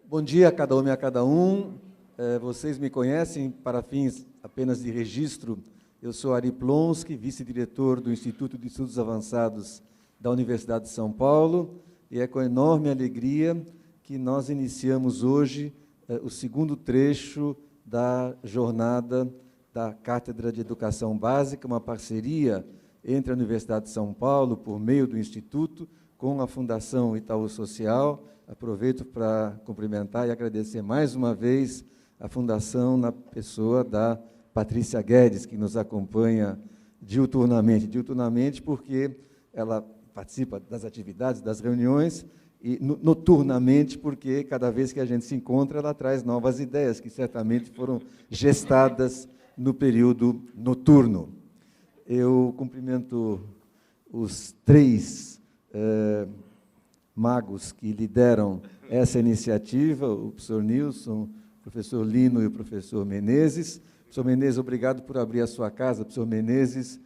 Bom dia a cada uma e a cada um. Vocês me conhecem, para fins apenas de registro, eu sou Ari Plonsky, vice-diretor do Instituto de Estudos Avançados da Universidade de São Paulo, e é com enorme alegria que nós iniciamos hoje o segundo trecho da jornada da Cátedra de Educação Básica, uma parceria entre a Universidade de São Paulo, por meio do Instituto, com a Fundação Itaú Social. Aproveito para cumprimentar e agradecer mais uma vez a Fundação, na pessoa da Patrícia Guedes, que nos acompanha diuturnamente, porque ela participa das atividades, das reuniões, e noturnamente, porque cada vez que a gente se encontra, ela traz novas ideias, que certamente foram gestadas no período noturno. Eu cumprimento os três magos que lideram essa iniciativa, o professor Nilson, o professor Lino e o professor Menezes. Professor Menezes, obrigado por abrir a sua casa. Professor Menezes,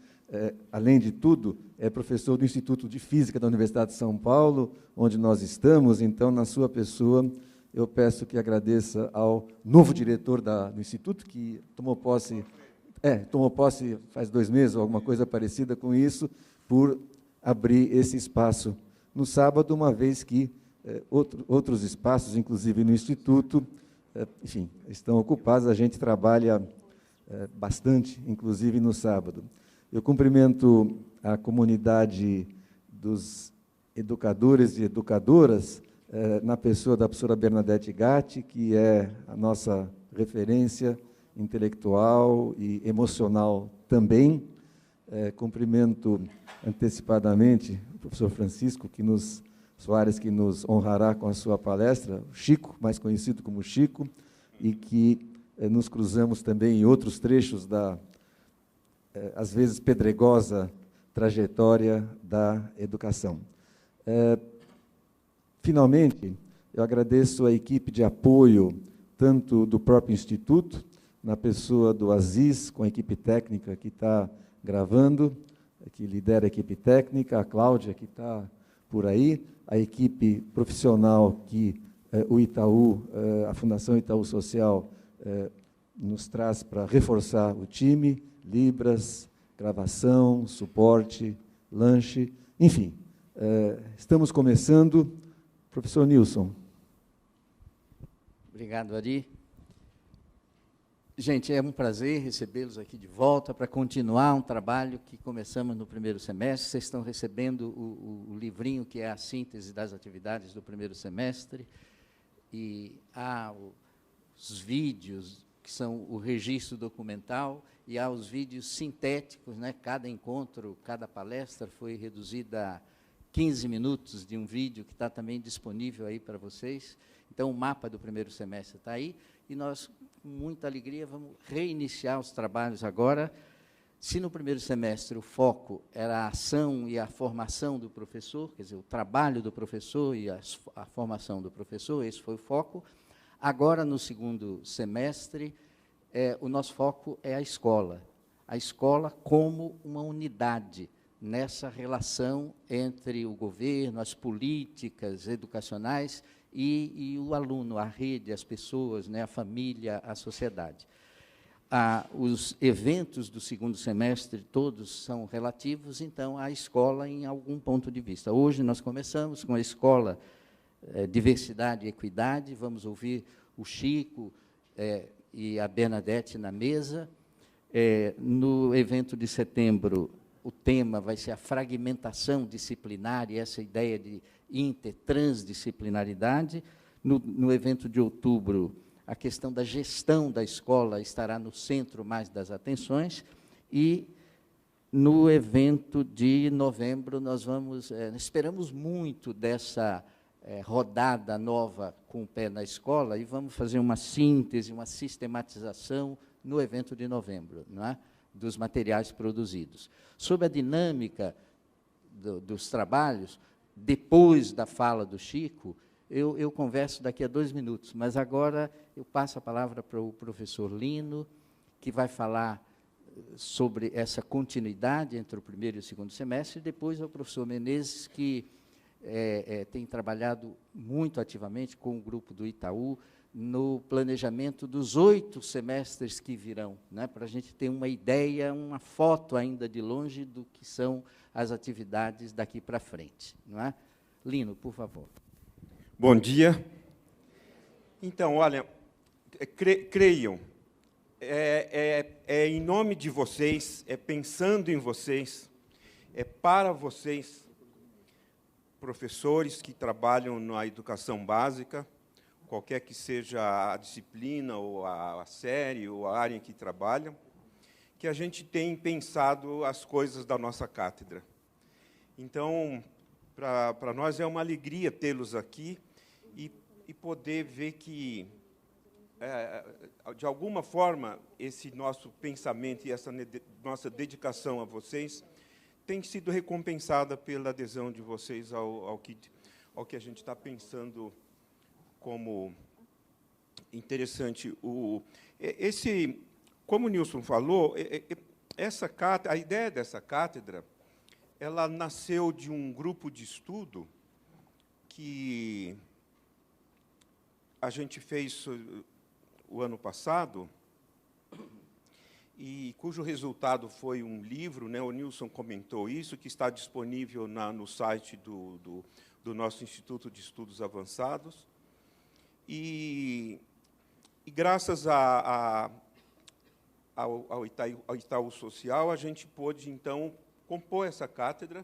além de tudo, é professor do Instituto de Física da Universidade de São Paulo, onde nós estamos. Então, na sua pessoa, eu peço que agradeça ao novo diretor do Instituto, que tomou posse faz 2 meses, ou alguma coisa parecida com isso, por abrir esse espaço no sábado, uma vez que outros espaços, inclusive no Instituto, enfim, estão ocupados. A gente trabalha bastante, inclusive no sábado. Eu cumprimento a comunidade dos educadores e educadoras, na pessoa da professora Bernadette Gatti, que é a nossa referência intelectual e emocional também. Cumprimento antecipadamente o professor Francisco Soares, que nos honrará com a sua palestra, o Chico, mais conhecido como Chico, e que nos cruzamos também em outros trechos da, às vezes, pedregosa trajetória da educação. Finalmente, eu agradeço a equipe de apoio, tanto do próprio Instituto, na pessoa do Aziz, com a equipe técnica que está gravando, que lidera a equipe técnica, a Cláudia, que está por aí, a equipe profissional que o Itaú, a Fundação Itaú Social, nos traz para reforçar o time, libras, gravação, suporte, lanche, enfim. Estamos começando. Professor Nilson. Obrigado, Ari. Gente, é um prazer recebê-los aqui de volta para continuar um trabalho que começamos no primeiro semestre. Vocês estão recebendo o livrinho que é a síntese das atividades do primeiro semestre, e há os vídeos, que são o registro documental, e há os vídeos sintéticos, né? Cada encontro, cada palestra foi reduzida a 15 minutos de um vídeo, que está também disponível aí para vocês. Então, o mapa do primeiro semestre está aí, e nós, com muita alegria, vamos reiniciar os trabalhos agora. Se no primeiro semestre o foco era a ação e a formação do professor, quer dizer, o trabalho do professor e a formação do professor, esse foi o foco. Agora, no segundo semestre, o nosso foco é a escola como uma unidade nessa relação entre o governo, as políticas educacionais e o aluno, a rede, as pessoas, né, a família, a sociedade. Os eventos do segundo semestre, todos são relativos, então, à escola em algum ponto de vista. Hoje nós começamos com a escola Diversidade e Equidade, vamos ouvir o Chico e a Bernadette na mesa. No evento de setembro, o tema vai ser a fragmentação disciplinar e essa ideia de transdisciplinaridade. No evento de outubro, a questão da gestão da escola estará no centro mais das atenções, e no evento de novembro nós esperamos muito dessa rodada nova com o pé na escola, e vamos fazer uma síntese, uma sistematização no evento de novembro, não é? Dos materiais produzidos. Sobre a dinâmica dos trabalhos, depois da fala do Chico, eu converso daqui a 2 minutos, mas agora eu passo a palavra para o professor Lino, que vai falar sobre essa continuidade entre o primeiro e o segundo semestre, e depois ao professor Menezes, que tem trabalhado muito ativamente com o grupo do Itaú no planejamento dos 8 semestres que virão, né, para a gente ter uma ideia, uma foto ainda de longe do que são as atividades daqui para frente. Não é? Lino, por favor. Bom dia. Então, olha, creiam, é em nome de vocês, é pensando em vocês, é para vocês, professores que trabalham na educação básica, qualquer que seja a disciplina, ou a série, ou a área em que trabalham, que a gente tem pensado as coisas da nossa cátedra. Então, para nós é uma alegria tê-los aqui e poder ver que, de alguma forma, esse nosso pensamento e essa nossa dedicação a vocês tem sido recompensada pela adesão de vocês ao que a gente está pensando como interessante. Como o Nilson falou, a ideia dessa cátedra, ela nasceu de um grupo de estudo que a gente fez o ano passado, e cujo resultado foi um livro, né, o Nilson comentou isso, que está disponível no site do nosso Instituto de Estudos Avançados. E graças ao Itaú Social, a gente pôde, então, compor essa cátedra,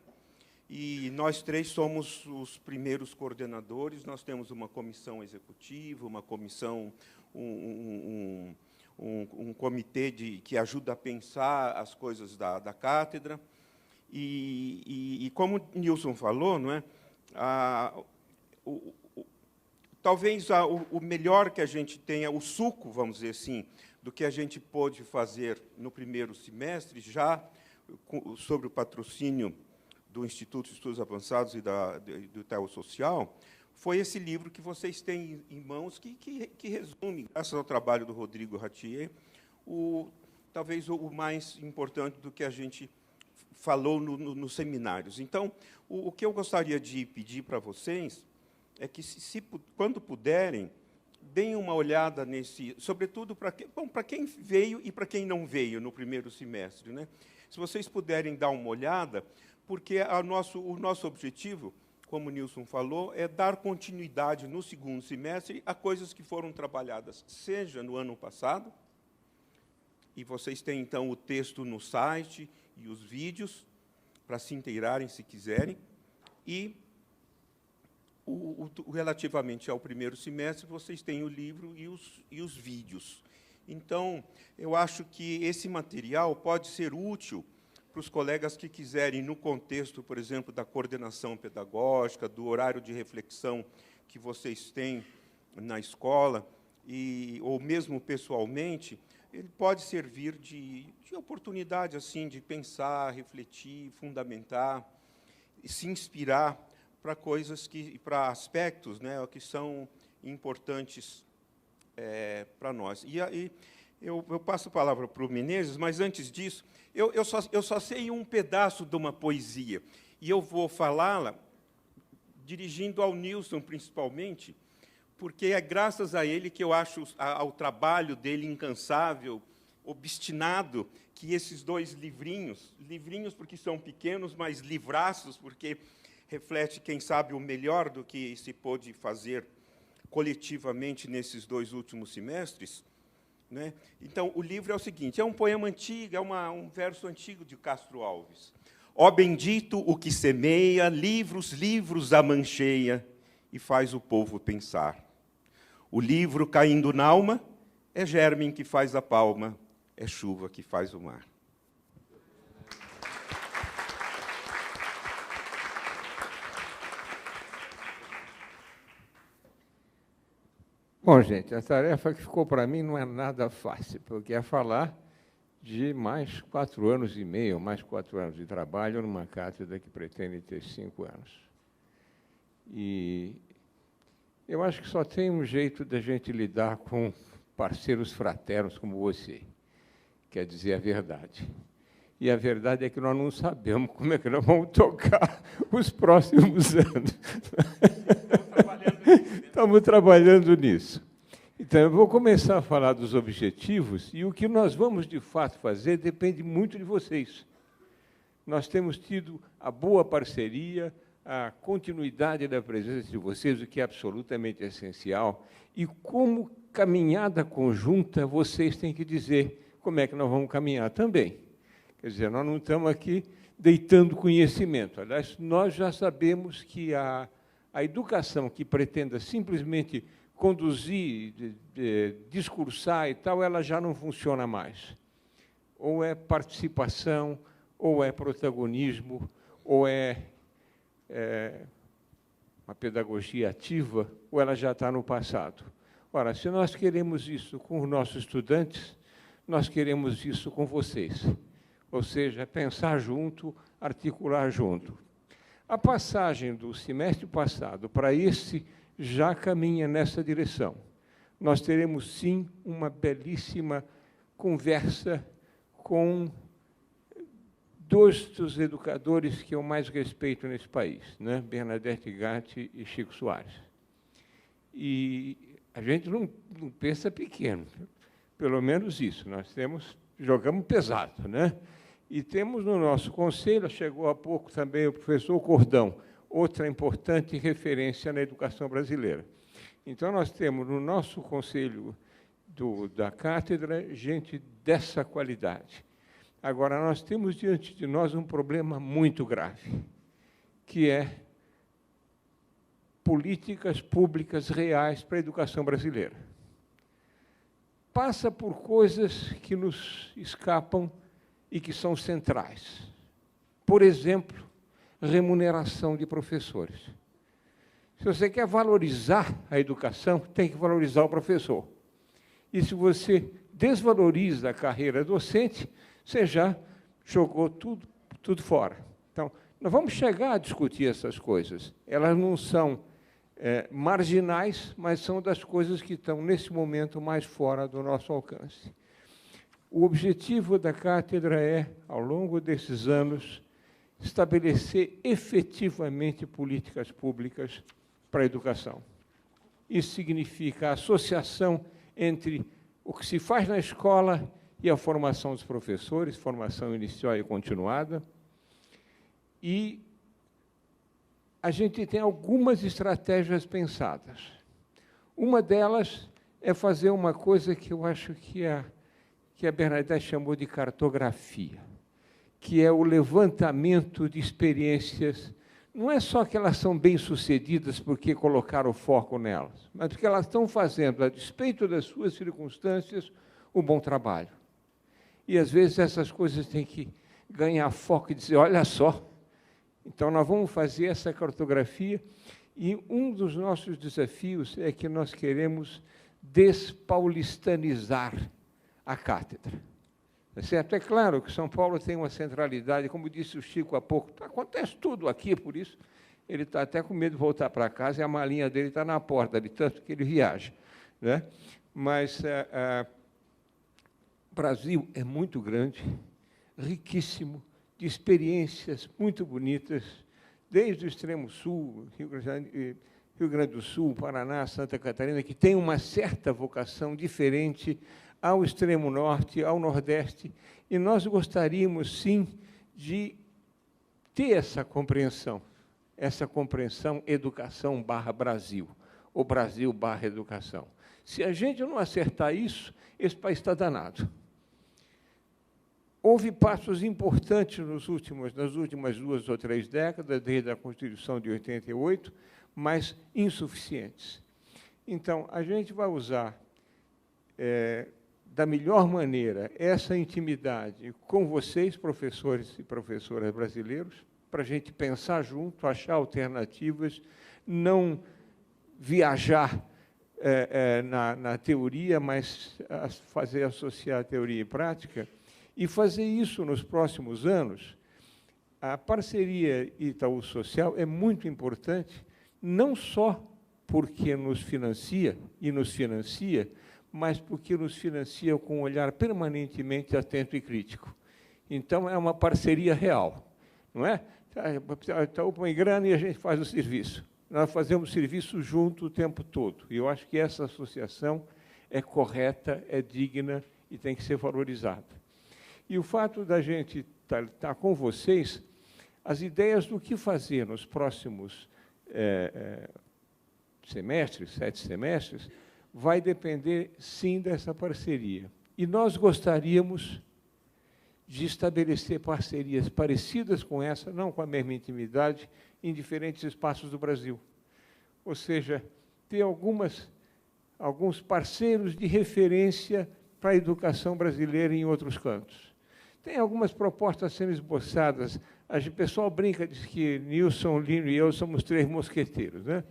e nós 3 somos os primeiros coordenadores. Nós temos uma comissão executiva, uma comissão, um comitê que ajuda a pensar as coisas da cátedra. E como o Nilson falou, não é, talvez o melhor que a gente tenha, o suco, vamos dizer assim, do que a gente pôde fazer no primeiro semestre, já sobre o patrocínio do Instituto de Estudos Avançados e do Itaú Social, foi esse livro que vocês têm em mãos, que resume, graças ao trabalho do Rodrigo Ratier, talvez o mais importante do que a gente falou nos seminários. Então, o que eu gostaria de pedir para vocês é que, quando puderem, deem uma olhada nesse, sobretudo para quem veio e para quem não veio no primeiro semestre, né? Se vocês puderem dar uma olhada, porque o nosso objetivo, como o Nilson falou, é dar continuidade no segundo semestre a coisas que foram trabalhadas, seja no ano passado, e vocês têm, então, o texto no site e os vídeos, para se inteirarem, se quiserem, e relativamente ao primeiro semestre, vocês têm o livro e os vídeos. Então, eu acho que esse material pode ser útil para os colegas que quiserem, no contexto, por exemplo, da coordenação pedagógica, do horário de reflexão que vocês têm na escola, ou mesmo pessoalmente, ele pode servir de oportunidade assim, de pensar, refletir, fundamentar, e se inspirar para coisas para aspectos, né, que são importantes para nós. E aí eu passo a palavra para o Menezes, mas antes disso, eu só sei um pedaço de uma poesia, e eu vou falá-la dirigindo ao Nilson, principalmente, porque é graças a ele que eu acho, ao trabalho dele incansável, obstinado, que esses 2 livrinhos porque são pequenos, mas livraços, porque reflete, quem sabe, o melhor do que se pôde fazer coletivamente nesses 2 últimos semestres, né? Então, o livro é o seguinte, é um poema antigo, é um verso antigo de Castro Alves. Ó bendito o que semeia, livros a mancheia, e faz o povo pensar. O livro caindo na alma, é germe que faz a palma, é chuva que faz o mar. Bom, gente, a tarefa que ficou para mim não é nada fácil, porque é falar de mais 4 anos e meio, mais 4 anos de trabalho numa cátedra que pretende ter 5 anos. E eu acho que só tem um jeito da gente lidar com parceiros fraternos como você, quer dizer a verdade. E a verdade é que nós não sabemos como é que nós vamos tocar os próximos anos. Estamos trabalhando nisso. Então, eu vou começar a falar dos objetivos, e o que nós vamos, de fato, fazer depende muito de vocês. Nós temos tido a boa parceria, a continuidade da presença de vocês, o que é absolutamente essencial, e como caminhada conjunta, vocês têm que dizer como é que nós vamos caminhar também. Quer dizer, nós não estamos aqui deitando conhecimento. Aliás, nós já sabemos que a educação que pretenda simplesmente conduzir, discursar e tal, ela já não funciona mais. Ou é participação, ou é protagonismo, ou é uma pedagogia ativa, ou ela já está no passado. Ora, se nós queremos isso com os nossos estudantes, nós queremos isso com vocês. Ou seja, pensar junto, articular junto. A passagem do semestre passado para esse já caminha nessa direção. Nós teremos, sim, uma belíssima conversa com dois dos educadores que eu mais respeito nesse país, né? Bernadette Gatti e Chico Soares. E a gente não pensa pequeno, pelo menos isso. Nós jogamos pesado, né? E temos no nosso conselho, chegou há pouco também o professor Cordão, outra importante referência na educação brasileira. Então, nós temos no nosso conselho da cátedra gente dessa qualidade. Agora, nós temos diante de nós um problema muito grave, que é políticas públicas reais para a educação brasileira. Passa por coisas que nos escapam e que são centrais. Por exemplo, remuneração de professores. Se você quer valorizar a educação, tem que valorizar o professor. E se você desvaloriza a carreira docente, você já jogou tudo fora. Então, nós vamos chegar a discutir essas coisas. Elas não são marginais, mas são das coisas que estão, nesse momento, mais fora do nosso alcance. O objetivo da cátedra é, ao longo desses anos, estabelecer efetivamente políticas públicas para a educação. Isso significa a associação entre o que se faz na escola e a formação dos professores, formação inicial e continuada. E a gente tem algumas estratégias pensadas. Uma delas é fazer uma coisa que eu acho que a Bernadette chamou de cartografia, que é o levantamento de experiências. Não é só que elas são bem-sucedidas porque colocaram o foco nelas, mas porque elas estão fazendo, a despeito das suas circunstâncias, um bom trabalho. E, às vezes, essas coisas têm que ganhar foco e dizer, olha só, então nós vamos fazer essa cartografia, e um dos nossos desafios é que nós queremos despaulistanizar a cátedra. Tá certo? É claro que São Paulo tem uma centralidade, como disse o Chico há pouco, acontece tudo aqui, por isso ele está até com medo de voltar para casa e a malinha dele está na porta, de tanto que ele viaja, né? Mas o Brasil é muito grande, riquíssimo, de experiências muito bonitas, desde o extremo sul, Rio Grande do Sul, Paraná, Santa Catarina, que tem uma certa vocação diferente ao extremo norte, ao nordeste, e nós gostaríamos, sim, de ter essa compreensão educação / Brasil, ou Brasil / educação. Se a gente não acertar isso, esse país está danado. Houve passos importantes nas últimas 2 ou 3 décadas, desde a Constituição de 88, mas insuficientes. Então, a gente vai usar da melhor maneira essa intimidade com vocês, professores e professoras brasileiros, para a gente pensar junto, achar alternativas, não viajar na teoria, mas associar a teoria e prática, e fazer isso nos próximos anos. A parceria Itaú Social é muito importante, não só porque nos financia, mas porque nos financia com um olhar permanentemente atento e crítico. Então, é uma parceria real, não é? Itaú põe grana e a gente faz o serviço. Nós fazemos serviço junto o tempo todo. E eu acho que essa associação é correta, é digna e tem que ser valorizada. E o fato da gente estar com vocês, as ideias do que fazer nos próximos semestres, 7 semestres, vai depender, sim, dessa parceria. E nós gostaríamos de estabelecer parcerias parecidas com essa, não com a mesma intimidade, em diferentes espaços do Brasil. Ou seja, ter alguns parceiros de referência para a educação brasileira em outros cantos. Tem algumas propostas sendo esboçadas. O pessoal brinca, diz que Nilson, Lino e eu somos 3 mosqueteiros, né?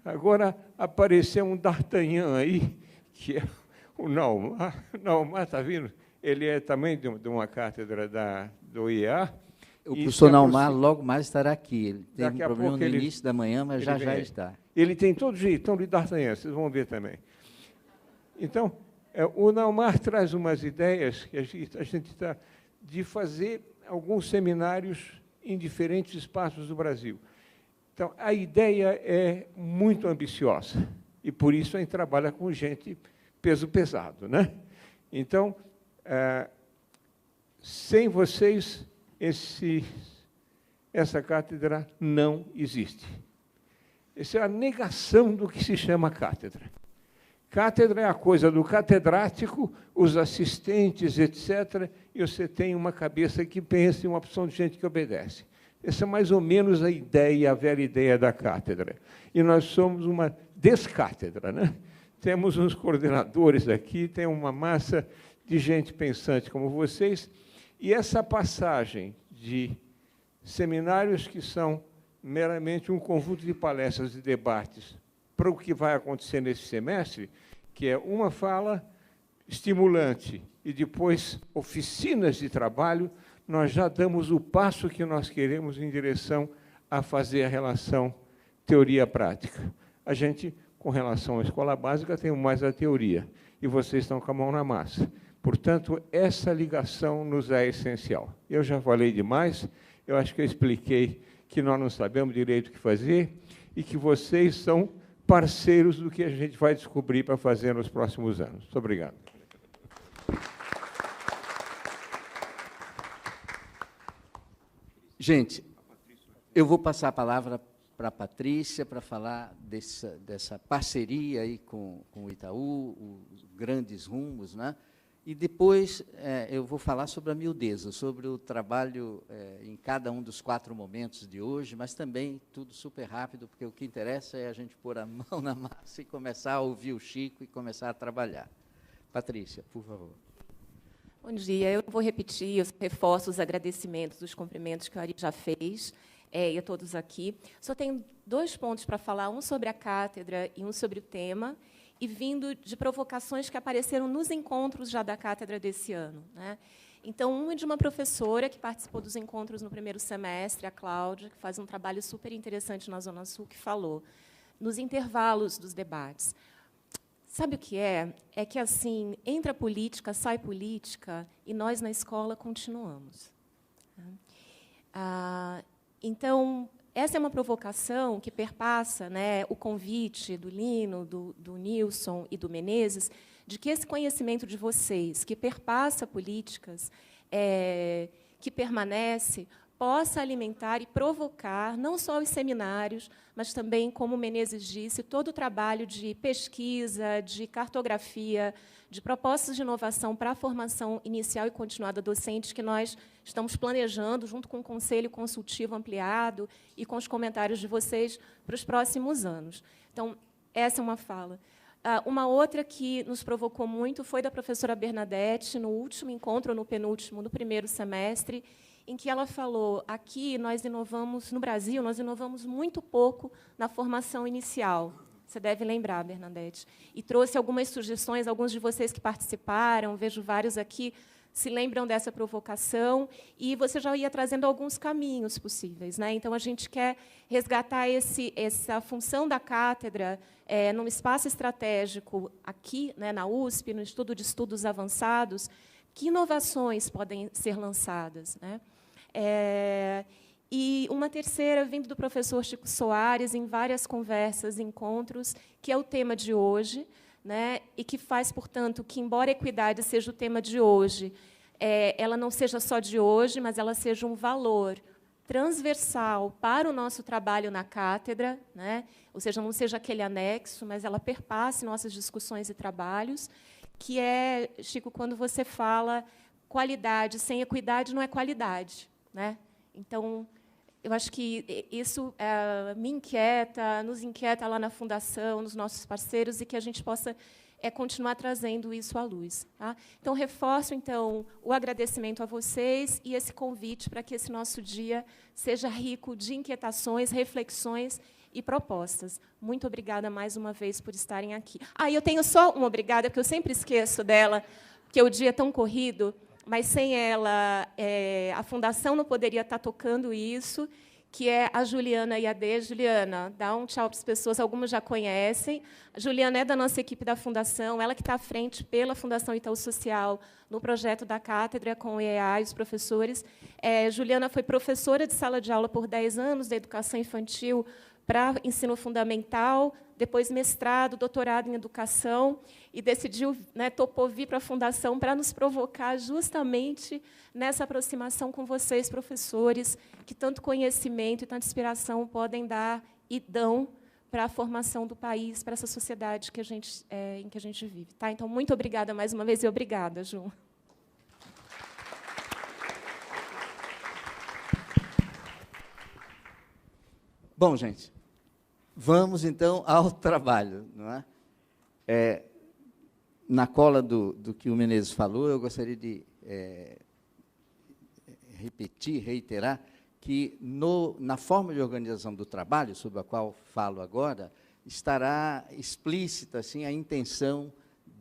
Agora apareceu um D'Artagnan aí, que é o Naumar. O Naumar, está vindo? Ele é também de uma cátedra do IEA. O professor Naumar logo mais estará aqui. Ele teve um problema no início da manhã, mas já está. Ele tem todo o jeitão de D'Artagnan, vocês vão ver também. Então, o Naumar traz umas ideias que a gente está de fazer alguns seminários em diferentes espaços do Brasil. Então, a ideia é muito ambiciosa, e por isso a gente trabalha com gente peso pesado, né? Então, sem vocês, essa cátedra não existe. Essa é a negação do que se chama cátedra. Cátedra é a coisa do catedrático, os assistentes, etc., e você tem uma cabeça que pensa e uma opção de gente que obedece. Essa é mais ou menos a ideia, a velha ideia da cátedra. E nós somos uma descátedra, né? Temos uns coordenadores aqui, tem uma massa de gente pensante como vocês, e essa passagem de seminários que são meramente um conjunto de palestras e debates para o que vai acontecer nesse semestre, que é uma fala estimulante e depois oficinas de trabalho, nós já damos o passo que nós queremos em direção a fazer a relação teoria-prática. A gente, com relação à escola básica, tem mais a teoria, e vocês estão com a mão na massa. Portanto, essa ligação nos é essencial. Eu já falei demais, eu acho que eu expliquei que nós não sabemos direito o que fazer e que vocês são parceiros do que a gente vai descobrir para fazer nos próximos anos. Muito obrigado. Gente, eu vou passar a palavra para a Patrícia para falar dessa parceria aí com o Itaú, os grandes rumos, né? E depois eu vou falar sobre a miudeza, sobre o trabalho em cada um dos 4 momentos de hoje, mas também tudo super rápido, porque o que interessa é a gente pôr a mão na massa e começar a ouvir o Chico e começar a trabalhar. Patrícia, por favor. Bom dia. Eu vou repetir, eu reforço os agradecimentos, os cumprimentos que o Ari já fez, e a todos aqui. Só tenho 2 pontos para falar, um sobre a cátedra e um sobre o tema, e vindo de provocações que apareceram nos encontros já da cátedra desse ano, né? Então, uma de uma professora que participou dos encontros no primeiro semestre, a Cláudia, que faz um trabalho super interessante na Zona Sul, que falou, nos intervalos dos debates, sabe o que é? É que, assim, entra política, sai política, e nós, na escola, continuamos. Então, essa é uma provocação que perpassa, né, o convite do Lino, do Nilson e do Menezes, de que esse conhecimento de vocês, que perpassa políticas, que permanece, possa alimentar e provocar não só os seminários, mas também, como o Menezes disse, todo o trabalho de pesquisa, de cartografia, de propostas de inovação para a formação inicial e continuada docente que nós estamos planejando, junto com o Conselho Consultivo Ampliado e com os comentários de vocês, para os próximos anos. Então, essa é uma fala. Uma outra que nos provocou muito foi da professora Bernadette, no último encontro, ou no penúltimo, no primeiro semestre, em que ela falou, aqui nós inovamos, no Brasil, nós inovamos muito pouco na formação inicial. Você deve lembrar, Bernadette. E trouxe algumas sugestões, alguns de vocês que participaram, vejo vários aqui, se lembram dessa provocação, e você já ia trazendo alguns caminhos possíveis, né? Então, a gente quer resgatar essa função da cátedra num espaço estratégico aqui, né, na USP, no Instituto de Estudos Avançados, Que inovações podem ser lançadas, né? E uma terceira, vindo do professor Chico Soares, em várias conversas, encontros, que é o tema de hoje, né? E que faz, portanto, que, embora a equidade seja o tema de hoje, ela não seja só de hoje, mas ela seja um valor transversal para o nosso trabalho na cátedra, né? Ou seja, não seja aquele anexo, mas ela perpasse nossas discussões e trabalhos, que é, Chico, quando você fala qualidade sem equidade não é qualidade, né? Então, eu acho que isso me inquieta, nos inquieta lá na Fundação, nos nossos parceiros, e que a gente possa continuar trazendo isso à luz. Tá? Então, reforço então, o agradecimento a vocês e esse convite para que esse nosso dia seja rico de inquietações, reflexões e propostas. Muito obrigada mais uma vez por estarem aqui. E eu tenho só uma obrigada, porque eu sempre esqueço dela, porque o dia é tão corrido, mas sem ela, a Fundação não poderia estar tocando isso, que é a Juliana Iadê. Juliana, dá um tchau para as pessoas, algumas já conhecem. A Juliana é da nossa equipe da Fundação, ela que está à frente pela Fundação Itaú Social no projeto da cátedra com o EA e os professores. Juliana foi professora de sala de aula por 10 anos, da educação infantil para ensino fundamental, depois mestrado, doutorado em educação, e decidiu, topou vir para a Fundação para nos provocar justamente nessa aproximação com vocês, professores, que tanto conhecimento e tanta inspiração podem dar e dão para a formação do país, para essa sociedade que em que a gente vive. Tá? Então, muito obrigada mais uma vez, e obrigada, Ju. Bom, gente, vamos, então, ao trabalho. Não é? Na cola do que o Menezes falou, eu gostaria de reiterar, que na forma de organização do trabalho, sobre a qual falo agora, estará explícita assim, a intenção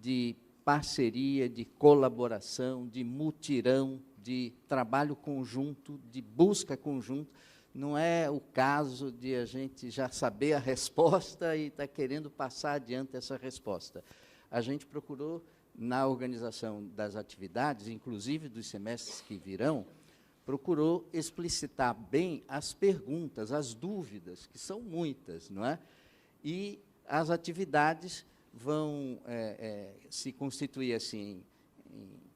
de parceria, de colaboração, de mutirão, de trabalho conjunto, de busca conjunta. Não é o caso de a gente já saber a resposta e estar querendo passar adiante essa resposta. A gente procurou, na organização das atividades, inclusive dos semestres que virão, procurou explicitar bem as perguntas, as dúvidas, que são muitas, não é? E as atividades vão se constituir assim,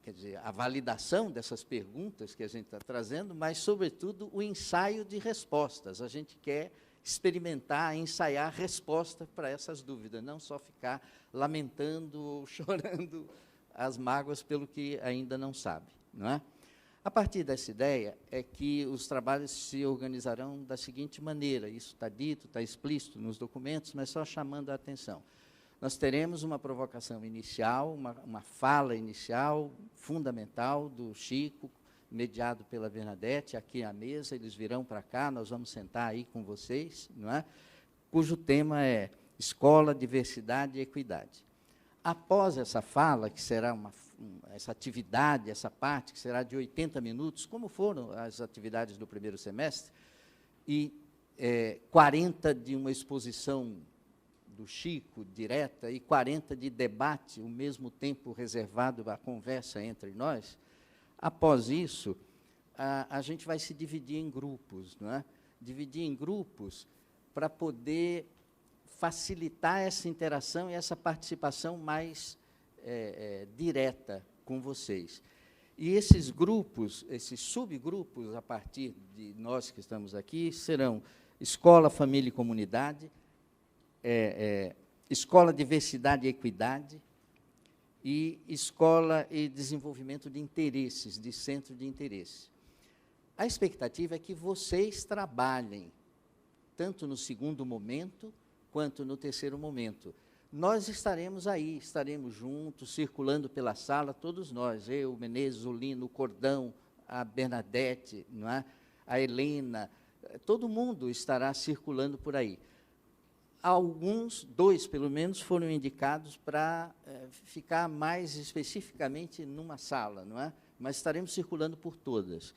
quer dizer, a validação dessas perguntas que a gente está trazendo, mas, sobretudo, o ensaio de respostas. A gente quer experimentar, ensaiar resposta para essas dúvidas, não só ficar lamentando ou chorando as mágoas pelo que ainda não sabe, não é? A partir dessa ideia é que os trabalhos se organizarão da seguinte maneira, isso está dito, está explícito nos documentos, mas só chamando a atenção. Nós teremos uma provocação inicial, uma fala inicial, fundamental, do Chico, mediado pela Bernadette, aqui à mesa, eles virão para cá, nós vamos sentar aí com vocês, não é? Cujo tema é Escola, Diversidade e Equidade. Após essa fala, que será essa atividade, essa parte, que será de 80 minutos, como foram as atividades do primeiro semestre, e 40 de uma exposição do Chico, direta, e 40 de debate, o mesmo tempo reservado à conversa entre nós. Após isso, a gente vai se dividir em grupos, não é? Dividir em grupos para poder facilitar essa interação e essa participação mais direta com vocês. E esses grupos, esses subgrupos, a partir de nós que estamos aqui, serão Escola, Família e Comunidade, Escola, Diversidade e Equidade, e Escola e Desenvolvimento de Interesses, de Centro de Interesse. A expectativa é que vocês trabalhem, tanto no segundo momento, quanto no terceiro momento. Nós estaremos aí, estaremos juntos, circulando pela sala, todos nós, eu, o Menezes, o Lino, o Cordão, a Bernadette, não é? A Helena, todo mundo estará circulando por aí. Alguns, 2 pelo menos, foram indicados para ficar mais especificamente numa sala, não é? Mas estaremos circulando por todas.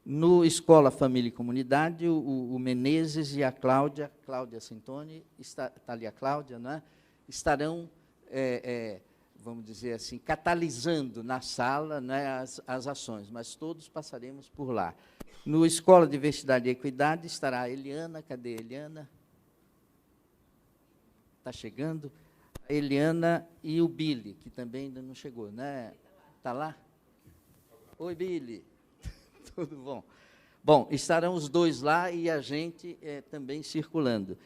No Escola, Família e Comunidade, o Menezes e a Cláudia Sintoni, está ali a Cláudia, não é? Estarão vamos dizer assim, catalisando na sala, né, as ações, mas todos passaremos por lá. No Escola Diversidade e Equidade estará a Eliana. Cadê a Eliana? Está chegando. A Eliana e o Billy, que também ainda não chegou, né? Está lá? Oi, Billy. Tudo bom? Bom, estarão os dois lá e a gente também circulando.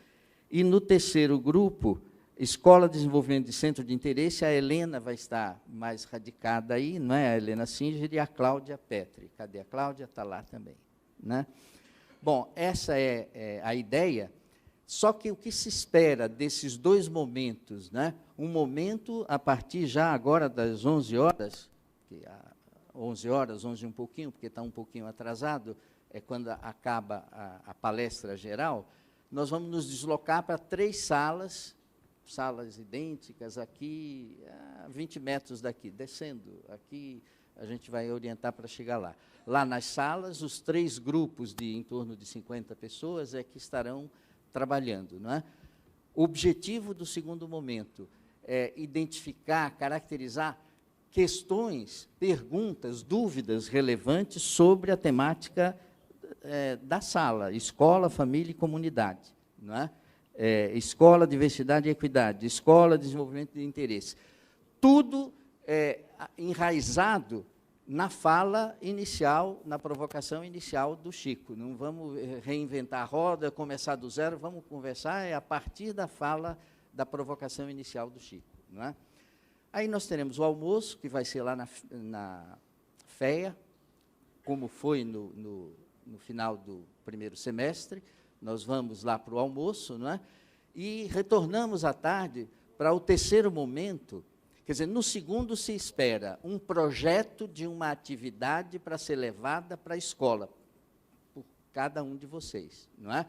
E no terceiro grupo, Escola de Desenvolvimento de Centro de Interesse, a Helena vai estar mais radicada aí, não é? A Helena Singer e a Cláudia Petri. Cadê a Cláudia? Está lá também. Né? Bom, essa é a ideia, só que o que se espera desses dois momentos, né? Um momento a partir já agora das 11 horas, 11 horas, 11 e um pouquinho, porque está um pouquinho atrasado, é quando acaba a palestra geral, nós vamos nos deslocar para 3 salas idênticas, aqui, a 20 metros daqui, descendo, aqui a gente vai orientar para chegar lá. Lá nas salas, os 3 grupos de em torno de 50 pessoas que estarão trabalhando. Não é? O objetivo do segundo momento é identificar, caracterizar questões, perguntas, dúvidas relevantes sobre a temática da sala, escola, família e comunidade. Não é? Escola, diversidade e equidade, escola, desenvolvimento de interesse. Tudo enraizado na fala inicial, na provocação inicial do Chico. Não vamos reinventar a roda, começar do zero, vamos conversar a partir da fala, da provocação inicial do Chico. Não é? Aí nós teremos o almoço, que vai ser lá na FEA, como foi no final do primeiro semestre. Nós vamos lá para o almoço, não é? E retornamos à tarde para o terceiro momento. Quer dizer, no segundo se espera um projeto de uma atividade para ser levada para a escola, por cada um de vocês. Não é?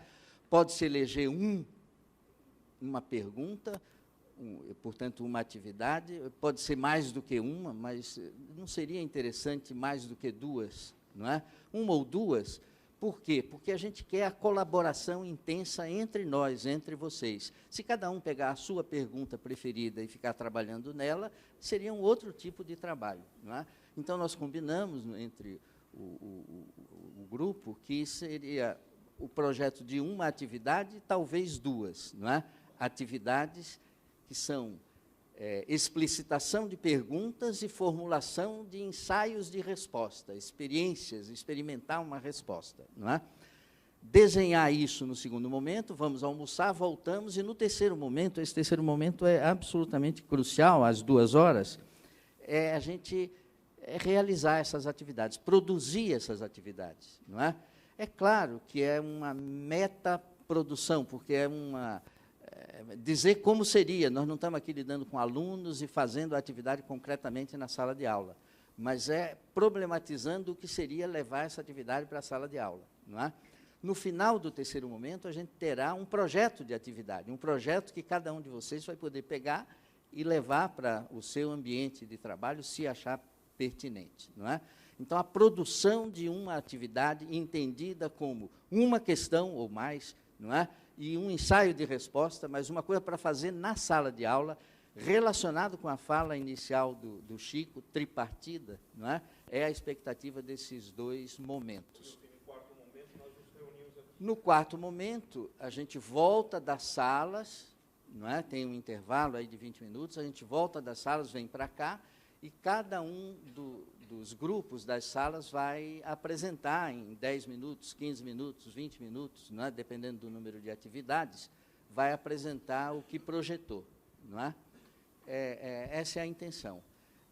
Pode-se eleger uma pergunta, portanto, uma atividade, pode ser mais do que uma, mas não seria interessante mais do que 2, não é? 1 ou 2. Por quê? Porque a gente quer a colaboração intensa entre nós, entre vocês. Se cada um pegar a sua pergunta preferida e ficar trabalhando nela, seria um outro tipo de trabalho. Não é? Então, nós combinamos entre o grupo que seria o projeto de uma atividade, talvez 2. Não é? Atividades que são explicitação de perguntas e formulação de ensaios de resposta, experiências, experimentar uma resposta. Não é? Desenhar isso no segundo momento, vamos almoçar, voltamos, e no terceiro momento, esse terceiro momento é absolutamente crucial, às 2 horas, a gente realizar essas atividades, produzir essas atividades. Não é? É claro que é uma metaprodução, porque dizer como seria, nós não estamos aqui lidando com alunos e fazendo a atividade concretamente na sala de aula, mas problematizando o que seria levar essa atividade para a sala de aula. Não é? No final do terceiro momento, a gente terá um projeto de atividade, um projeto que cada um de vocês vai poder pegar e levar para o seu ambiente de trabalho, se achar pertinente. Não é? Então, a produção de uma atividade entendida como uma questão ou mais, não é? E um ensaio de resposta, mas uma coisa para fazer na sala de aula, relacionado com a fala inicial do Chico, tripartida, não é? É a expectativa desses 2 momentos. No quarto momento, a gente volta das salas, não é? Tem um intervalo aí de 20 minutos, a gente volta das salas, vem para cá, e cada um dos grupos das salas vai apresentar em 10 minutos, 15 minutos, 20 minutos, não é? Dependendo do número de atividades, vai apresentar o que projetou. Não é? Essa é a intenção.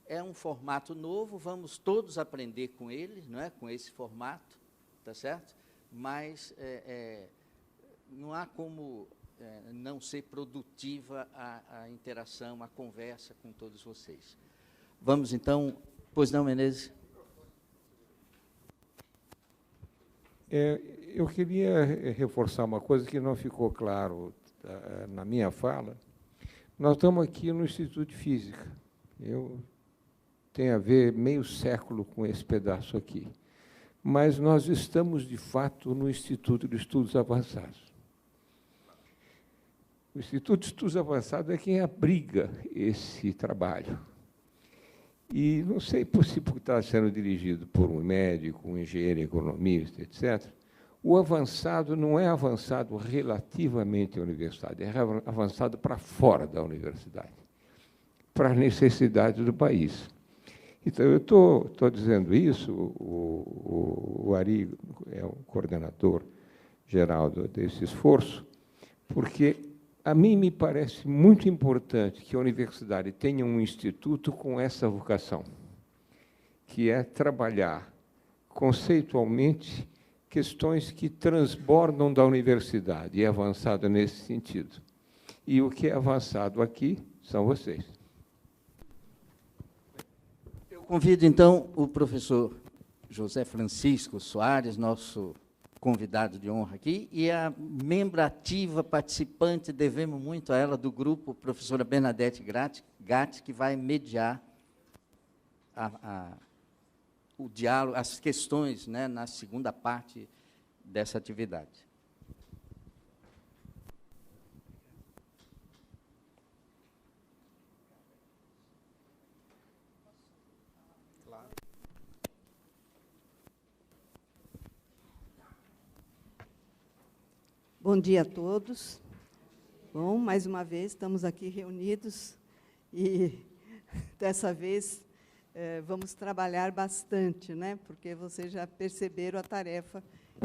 É um formato novo, vamos todos aprender com ele, não é? Com esse formato, tá certo? Mas não há como não ser produtiva a interação, a conversa com todos vocês. Vamos, então... Pois não, Menezes? Eu queria reforçar uma coisa que não ficou claro na minha fala. Nós estamos aqui no Instituto de Física. Eu tenho a ver meio século com esse pedaço aqui. Mas nós estamos, de fato, no Instituto de Estudos Avançados. O Instituto de Estudos Avançados é quem abriga esse trabalho. E não sei se porque está sendo dirigido por um médico, um engenheiro, economista, etc., o avançado não é avançado relativamente à universidade, é avançado para fora da universidade, para as necessidades do país. Então, eu estou dizendo isso, o Ari é o coordenador geral desse esforço, porque a mim me parece muito importante que a universidade tenha um instituto com essa vocação, que é trabalhar conceitualmente questões que transbordam da universidade, e é avançado nesse sentido. E o que é avançado aqui são vocês. Eu convido, então, o professor José Francisco Soares, nosso convidado de honra aqui, e a membro ativa, participante, devemos muito a ela, do grupo, professora Bernadette Gatti, que vai mediar o diálogo, as questões, né, na segunda parte dessa atividade. Bom dia a todos. Bom, mais uma vez estamos aqui reunidos e dessa vez vamos trabalhar bastante, né? Porque vocês já perceberam a tarefa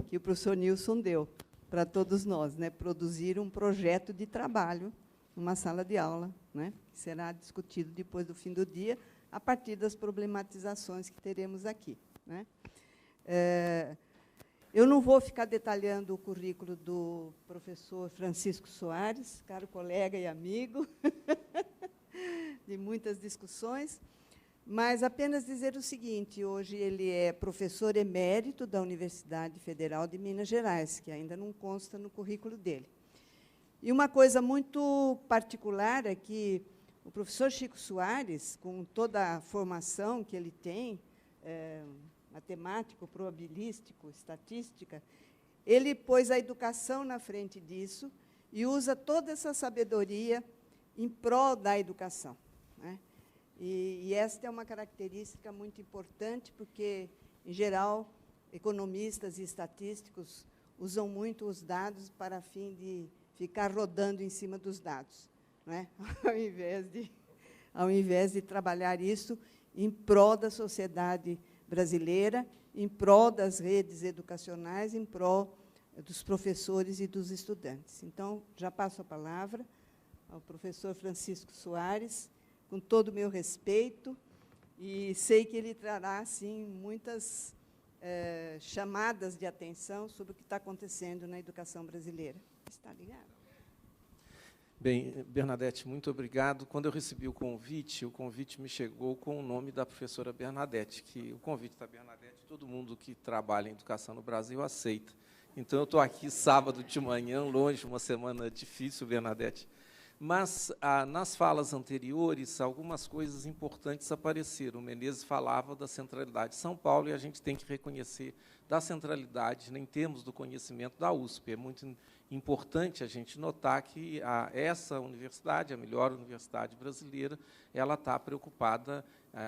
que o professor Nilson deu para todos nós, né? Produzir um projeto de trabalho numa sala de aula, né? Que será discutido depois do fim do dia, a partir das problematizações que teremos aqui, né? Eu não vou ficar detalhando o currículo do professor Francisco Soares, caro colega e amigo, de muitas discussões, mas apenas dizer o seguinte: hoje ele é professor emérito da Universidade Federal de Minas Gerais, que ainda não consta no currículo dele. E uma coisa muito particular é que o professor Chico Soares, com toda a formação que ele tem, matemático, probabilístico, estatística, ele pôs a educação na frente disso e usa toda essa sabedoria em prol da educação, né? E esta é uma característica muito importante, porque, em geral, economistas e estatísticos usam muito os dados para fim de ficar rodando em cima dos dados, né? Ao invés de trabalhar isso em prol da sociedade brasileira, em prol das redes educacionais, em prol dos professores e dos estudantes. Então, já passo a palavra ao professor Francisco Soares, com todo o meu respeito, e sei que ele trará, sim, muitas chamadas de atenção sobre o que está acontecendo na educação brasileira. Está ligado? Bem, Bernadette, muito obrigado. Quando eu recebi o convite me chegou com o nome da professora Bernadette, que o convite da Bernadette, todo mundo que trabalha em educação no Brasil aceita. Então, eu estou aqui sábado de manhã, longe, uma semana difícil, Bernadette. Mas, nas falas anteriores, algumas coisas importantes apareceram. O Menezes falava da centralidade de São Paulo, e a gente tem que reconhecer da centralidade, em termos do conhecimento da USP. É muito importante a gente notar que essa universidade, a melhor universidade brasileira, ela está preocupada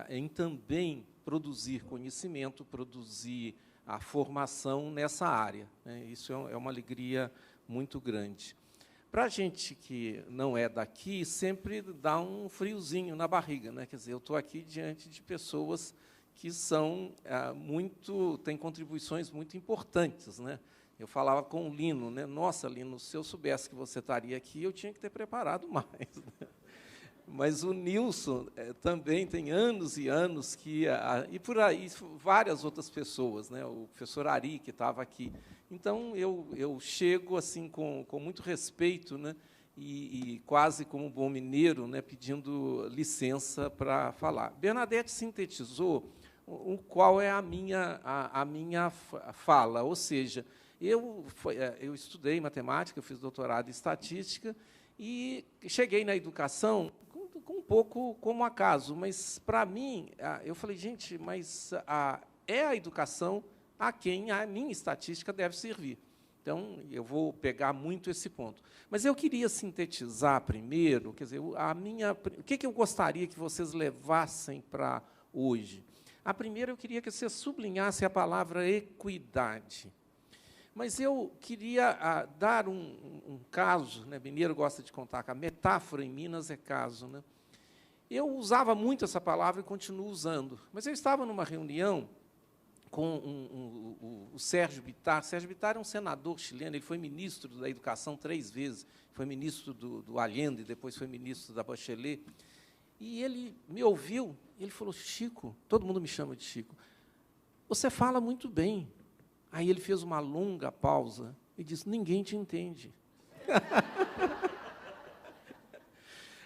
em também produzir conhecimento, produzir a formação nessa área, né? Isso é uma alegria muito grande. Para a gente que não é daqui, sempre dá um friozinho na barriga, né? Quer dizer, eu estou aqui diante de pessoas que têm contribuições muito importantes, né? Eu falava com o Lino, né? Nossa, Lino, se eu soubesse que você estaria aqui, eu tinha que ter preparado mais, né? Mas o Nilson também tem anos e anos e por aí várias outras pessoas, né? O professor Ari, que estava aqui. Então, eu chego assim com muito respeito, né? E quase como um bom mineiro, né? Pedindo licença para falar. Bernadette sintetizou qual é a minha fala, ou seja, eu estudei matemática, eu fiz doutorado em estatística e cheguei na educação com um pouco como acaso, mas, para mim, eu falei, gente, mas é a educação a quem a minha estatística deve servir. Então, eu vou pegar muito esse ponto. Mas eu queria sintetizar primeiro, quer dizer, o que eu gostaria que vocês levassem para hoje. A primeira, eu queria que você sublinhasse a palavra equidade. Mas eu queria dar um caso, né? Mineiro gosta de contar, que a metáfora em Minas é caso. Né? Eu usava muito essa palavra e continuo usando, mas eu estava numa reunião com o Sérgio Bitar. Sérgio Bitar é um senador chileno, ele foi ministro da Educação 3 vezes, foi ministro do Allende, depois foi ministro da Bachelet, e ele me ouviu, e ele falou: Chico, todo mundo me chama de Chico, você fala muito bem. Aí ele fez uma longa pausa e disse: ninguém te entende.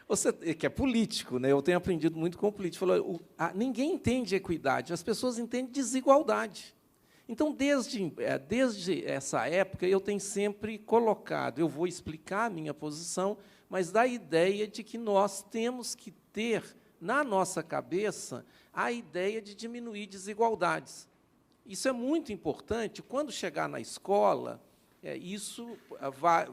Você, que é político, né? Eu tenho aprendido muito com o político. Falou: ninguém entende equidade, as pessoas entendem desigualdade. Então, desde essa época, eu tenho sempre colocado, eu vou explicar a minha posição, mas da ideia de que nós temos que ter, na nossa cabeça, a ideia de diminuir desigualdades. Isso é muito importante. Quando chegar na escola, isso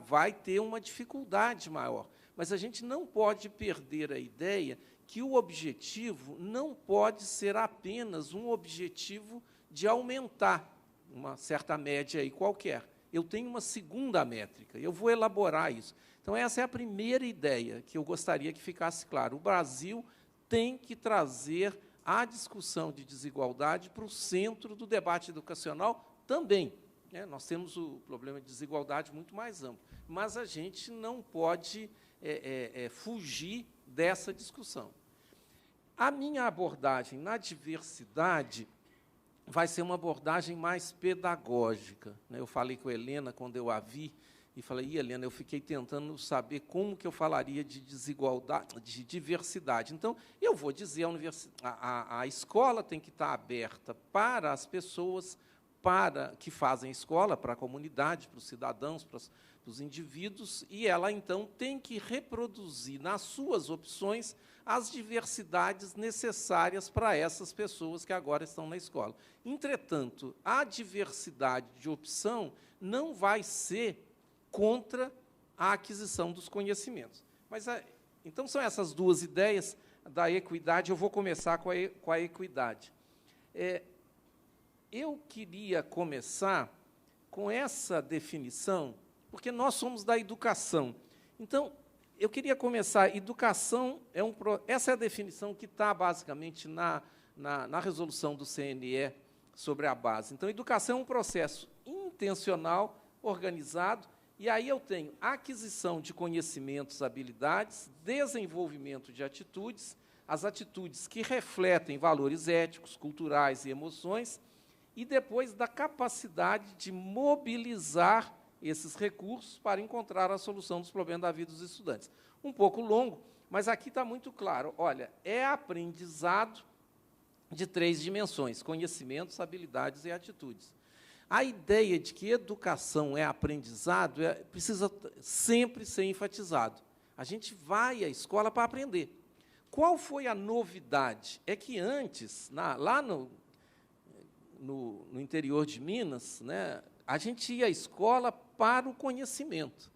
vai ter uma dificuldade maior. Mas a gente não pode perder a ideia que o objetivo não pode ser apenas um objetivo de aumentar uma certa média aí qualquer. Eu tenho uma segunda métrica, eu vou elaborar isso. Então, essa é a primeira ideia que eu gostaria que ficasse claro. O Brasil tem que trazer a discussão de desigualdade para o centro do debate educacional também. Nós temos o problema de desigualdade muito mais amplo, mas a gente não pode fugir dessa discussão. A minha abordagem na diversidade vai ser uma abordagem mais pedagógica. Eu falei com a Helena quando eu a vi, e falei: Helena, eu fiquei tentando saber como que eu falaria de desigualdade, de diversidade. Então, eu vou dizer, a escola tem que estar aberta para as pessoas que fazem escola, para a comunidade, para os cidadãos, para os indivíduos, e ela, então, tem que reproduzir, nas suas opções, as diversidades necessárias para essas pessoas que agora estão na escola. Entretanto, a diversidade de opção não vai ser contra a aquisição dos conhecimentos. Mas, então, são essas duas ideias da equidade. Eu vou começar com a equidade. Eu queria começar com essa definição, porque nós somos da educação. Então, eu queria começar, educação essa é a definição que está, basicamente, na resolução do CNE sobre a base. Então, educação é um processo intencional, organizado, e aí eu tenho aquisição de conhecimentos, habilidades, desenvolvimento de atitudes, as atitudes que refletem valores éticos, culturais e emoções, e depois da capacidade de mobilizar esses recursos para encontrar a solução dos problemas da vida dos estudantes. Um pouco longo, mas aqui está muito claro. Olha, é aprendizado de 3 dimensões: conhecimentos, habilidades e atitudes. A ideia de que educação é aprendizado precisa sempre ser enfatizado. A gente vai à escola para aprender. Qual foi a novidade? É que antes, lá no interior de Minas, né, a gente ia à escola para o conhecimento,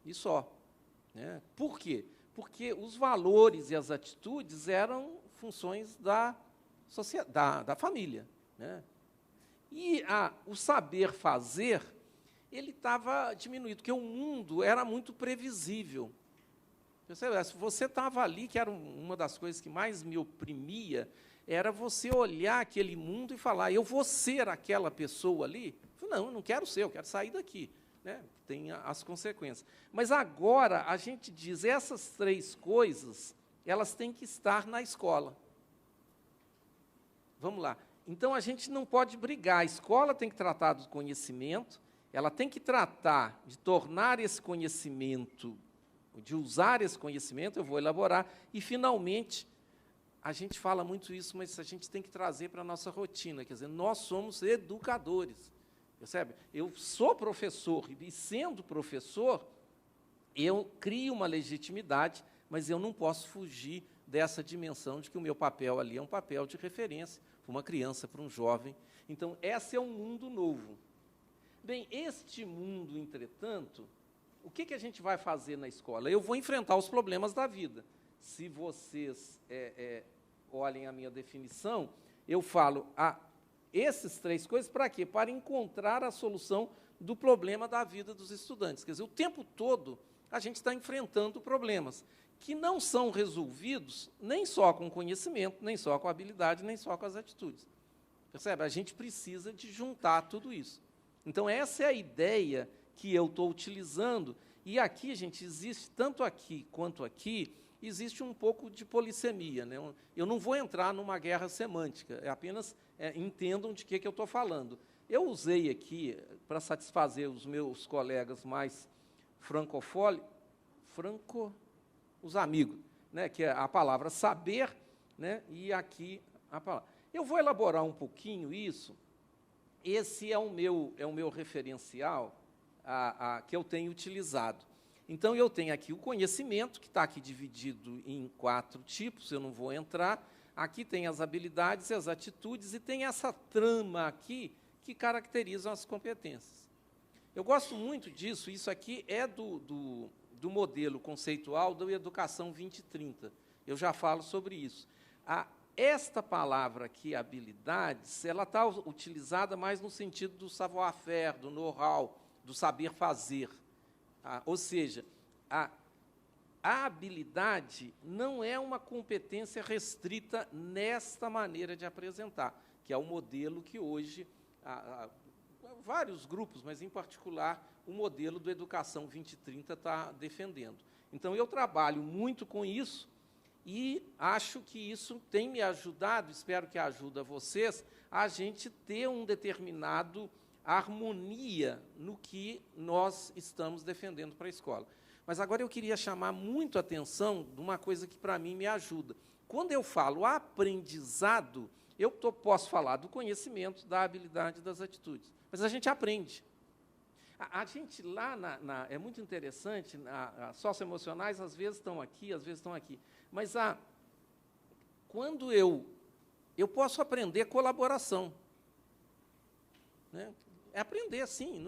e só. Né? Por quê? Porque os valores e as atitudes eram funções da família. Né? E o saber fazer, ele estava diminuído, porque o mundo era muito previsível. Se você estava ali, que era uma das coisas que mais me oprimia, era você olhar aquele mundo e falar: eu vou ser aquela pessoa ali? Não, eu não quero ser, eu quero sair daqui. Né? Tem as consequências. Mas agora a gente diz: essas 3 coisas, elas têm que estar na escola. Vamos lá. Então, a gente não pode brigar. A escola tem que tratar do conhecimento, ela tem que tratar de tornar esse conhecimento, de usar esse conhecimento, eu vou elaborar, e, finalmente, a gente fala muito isso, mas a gente tem que trazer para a nossa rotina, quer dizer, nós somos educadores, percebe? Eu sou professor, e, sendo professor, eu crio uma legitimidade, mas eu não posso fugir dessa dimensão de que o meu papel ali é um papel de referência para uma criança, para um jovem. Então, esse é um mundo novo. Bem, este mundo, entretanto, o que a gente vai fazer na escola? Eu vou enfrentar os problemas da vida. Se vocês olhem a minha definição, eu falo essas 3 coisas para quê? Para encontrar a solução do problema da vida dos estudantes. Quer dizer, o tempo todo a gente está enfrentando problemas que não são resolvidos nem só com conhecimento, nem só com habilidade, nem só com as atitudes. Percebe? A gente precisa de juntar tudo isso. Então, essa é a ideia que eu estou utilizando. E aqui, gente, existe, tanto aqui quanto aqui, existe um pouco de polissemia, né? Eu não vou entrar numa guerra semântica, apenas entendam de que eu estou falando. Eu usei aqui, para satisfazer os meus colegas mais os amigos, né? Que é a palavra saber, né? E aqui a palavra. Eu vou elaborar um pouquinho isso. Esse é o meu referencial que eu tenho utilizado. Então, eu tenho aqui o conhecimento, que está aqui dividido em 4 tipos, eu não vou entrar. Aqui tem as habilidades e as atitudes, e tem essa trama aqui que caracterizam as competências. Eu gosto muito disso, isso aqui é do modelo conceitual da Educação 2030. Eu já falo sobre isso. Esta palavra aqui, habilidades, ela está utilizada mais no sentido do savoir-faire, do know-how, do saber fazer. Ou seja, a habilidade não é uma competência restrita nesta maneira de apresentar, que é o modelo que hoje, vários grupos, mas, em particular, o modelo do Educação 2030 está defendendo. Então, eu trabalho muito com isso e acho que isso tem me ajudado, espero que ajude vocês, a gente ter um determinado harmonia no que nós estamos defendendo para a escola. Mas agora eu queria chamar muito a atenção de uma coisa que, para mim, me ajuda. Quando eu falo aprendizado, eu posso falar do conhecimento, da habilidade e das atitudes. Mas a gente aprende. A gente lá, é muito interessante, as socioemocionais, às vezes estão aqui, às vezes estão aqui. Mas quando eu posso aprender colaboração. Né? É aprender, sim.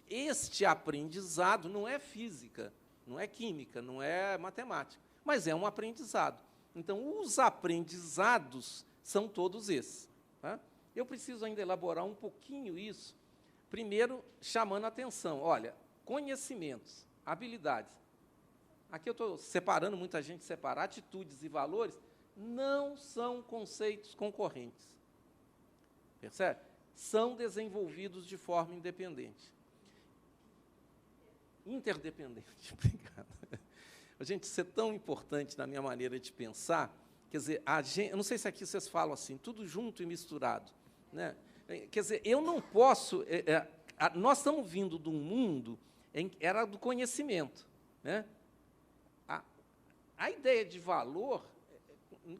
Este aprendizado não é física, não é química, não é matemática, mas é um aprendizado. Então, os aprendizados são todos esses. Tá? Eu preciso ainda elaborar um pouquinho isso, primeiro chamando a atenção. Olha, conhecimentos, habilidades. Aqui eu estou separando, muita gente separa, atitudes e valores, não são conceitos concorrentes. Percebe? São desenvolvidos de forma independente. Interdependente, obrigado. Gente, isso é tão importante na minha maneira de pensar, quer dizer, eu não sei se aqui vocês falam assim, tudo junto e misturado. Né? Quer dizer, eu não posso... nós estamos vindo de um mundo era do conhecimento. Né? A ideia de valor,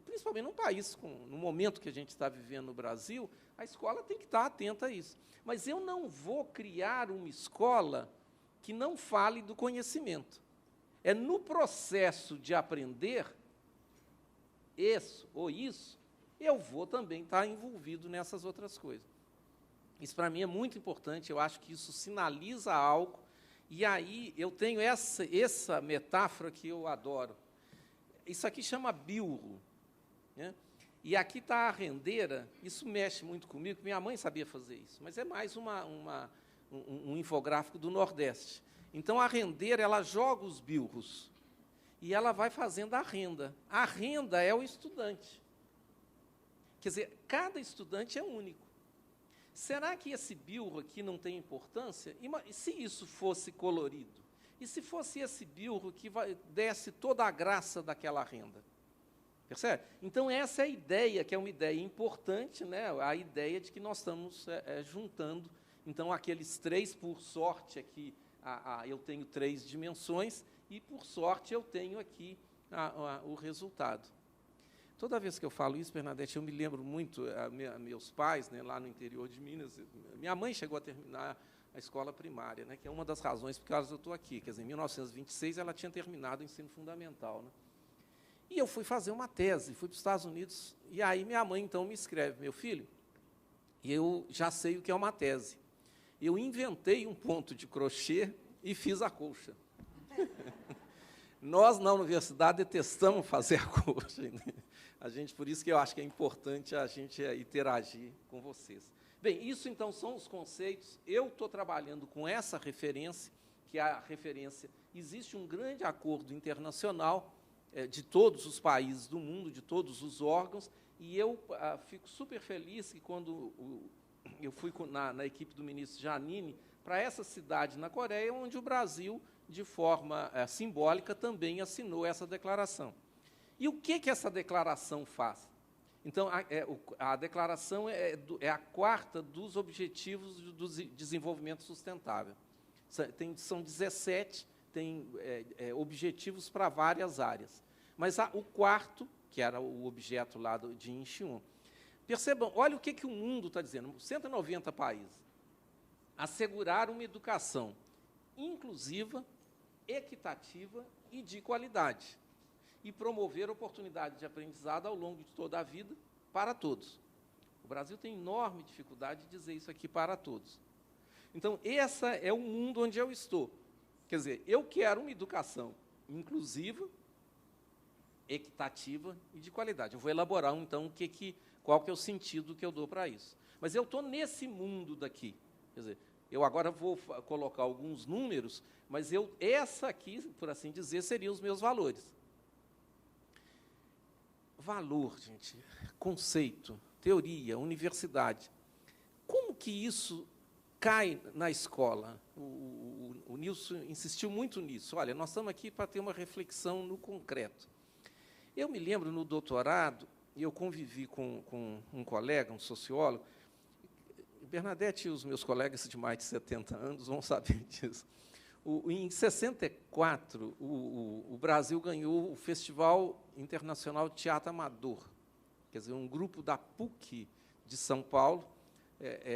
principalmente num país, no momento que a gente está vivendo no Brasil, a escola tem que estar atenta a isso. Mas eu não vou criar uma escola que não fale do conhecimento. É no processo de aprender isso ou isso, eu vou também estar envolvido nessas outras coisas. Isso, para mim, é muito importante, eu acho que isso sinaliza algo, e aí eu tenho essa metáfora que eu adoro. Isso aqui chama bilro, né? E aqui está a rendeira, isso mexe muito comigo, minha mãe sabia fazer isso, mas é mais um infográfico do Nordeste. Então, a rendeira, ela joga os bilros, e ela vai fazendo a renda. A renda é o estudante. Quer dizer, cada estudante é único. Será que esse bilro aqui não tem importância? E se isso fosse colorido? E se fosse esse bilro que desse toda a graça daquela renda? Percebe? Então, essa é a ideia, que é uma ideia importante, né? A ideia de que nós estamos juntando. Então, aqueles 3, por sorte, aqui, eu tenho 3 dimensões, e, por sorte, eu tenho aqui o resultado. Toda vez que eu falo isso, Bernadette, eu me lembro muito, meus pais, né, lá no interior de Minas, minha mãe chegou a terminar a escola primária, né, que é uma das razões por que eu estou aqui. Quer dizer, em 1926, ela tinha terminado o ensino fundamental. Né? E eu fui fazer uma tese, fui para os Estados Unidos, e aí minha mãe, então, me escreve, meu filho, eu já sei o que é uma tese. Eu inventei um ponto de crochê e fiz a colcha. Nós, na universidade, detestamos fazer a colcha. Por isso que eu acho que é importante a gente interagir com vocês. Bem, isso então são os conceitos. Eu estou trabalhando com essa referência, que é a referência. Existe um grande acordo internacional de todos os países do mundo, de todos os órgãos, e eu fico super feliz que quando eu fui na equipe do ministro Janine para essa cidade na Coreia, onde o Brasil, de forma simbólica, também assinou essa declaração. E o que essa declaração faz? Então, a declaração é a quarta dos Objetivos do Desenvolvimento Sustentável. São 17, tem objetivos para várias áreas. Mas o quarto, que era o objeto lá de Incheon, percebam, olha o que o mundo está dizendo, 190 países. Assegurar uma educação inclusiva, equitativa e de qualidade. E promover oportunidades de aprendizado ao longo de toda a vida para todos. O Brasil tem enorme dificuldade de dizer isso aqui para todos. Então, esse é o mundo onde eu estou. Quer dizer, eu quero uma educação inclusiva, equitativa e de qualidade. Eu vou elaborar, então, qual que é o sentido que eu dou para isso. Mas eu estou nesse mundo daqui. Quer dizer, eu agora vou colocar alguns números, mas essa aqui, por assim dizer, seriam os meus valores. Valor, gente, conceito, teoria, universidade. Como que isso cai na escola? O Nilson insistiu muito nisso. Olha, nós estamos aqui para ter uma reflexão no concreto. Eu me lembro, no doutorado, eu convivi com um colega, um sociólogo. Bernadette e os meus colegas de mais de 70 anos vão saber disso. Em 64, o Brasil ganhou o Festival Internacional de Teatro Amador. Quer dizer, um grupo da PUC de São Paulo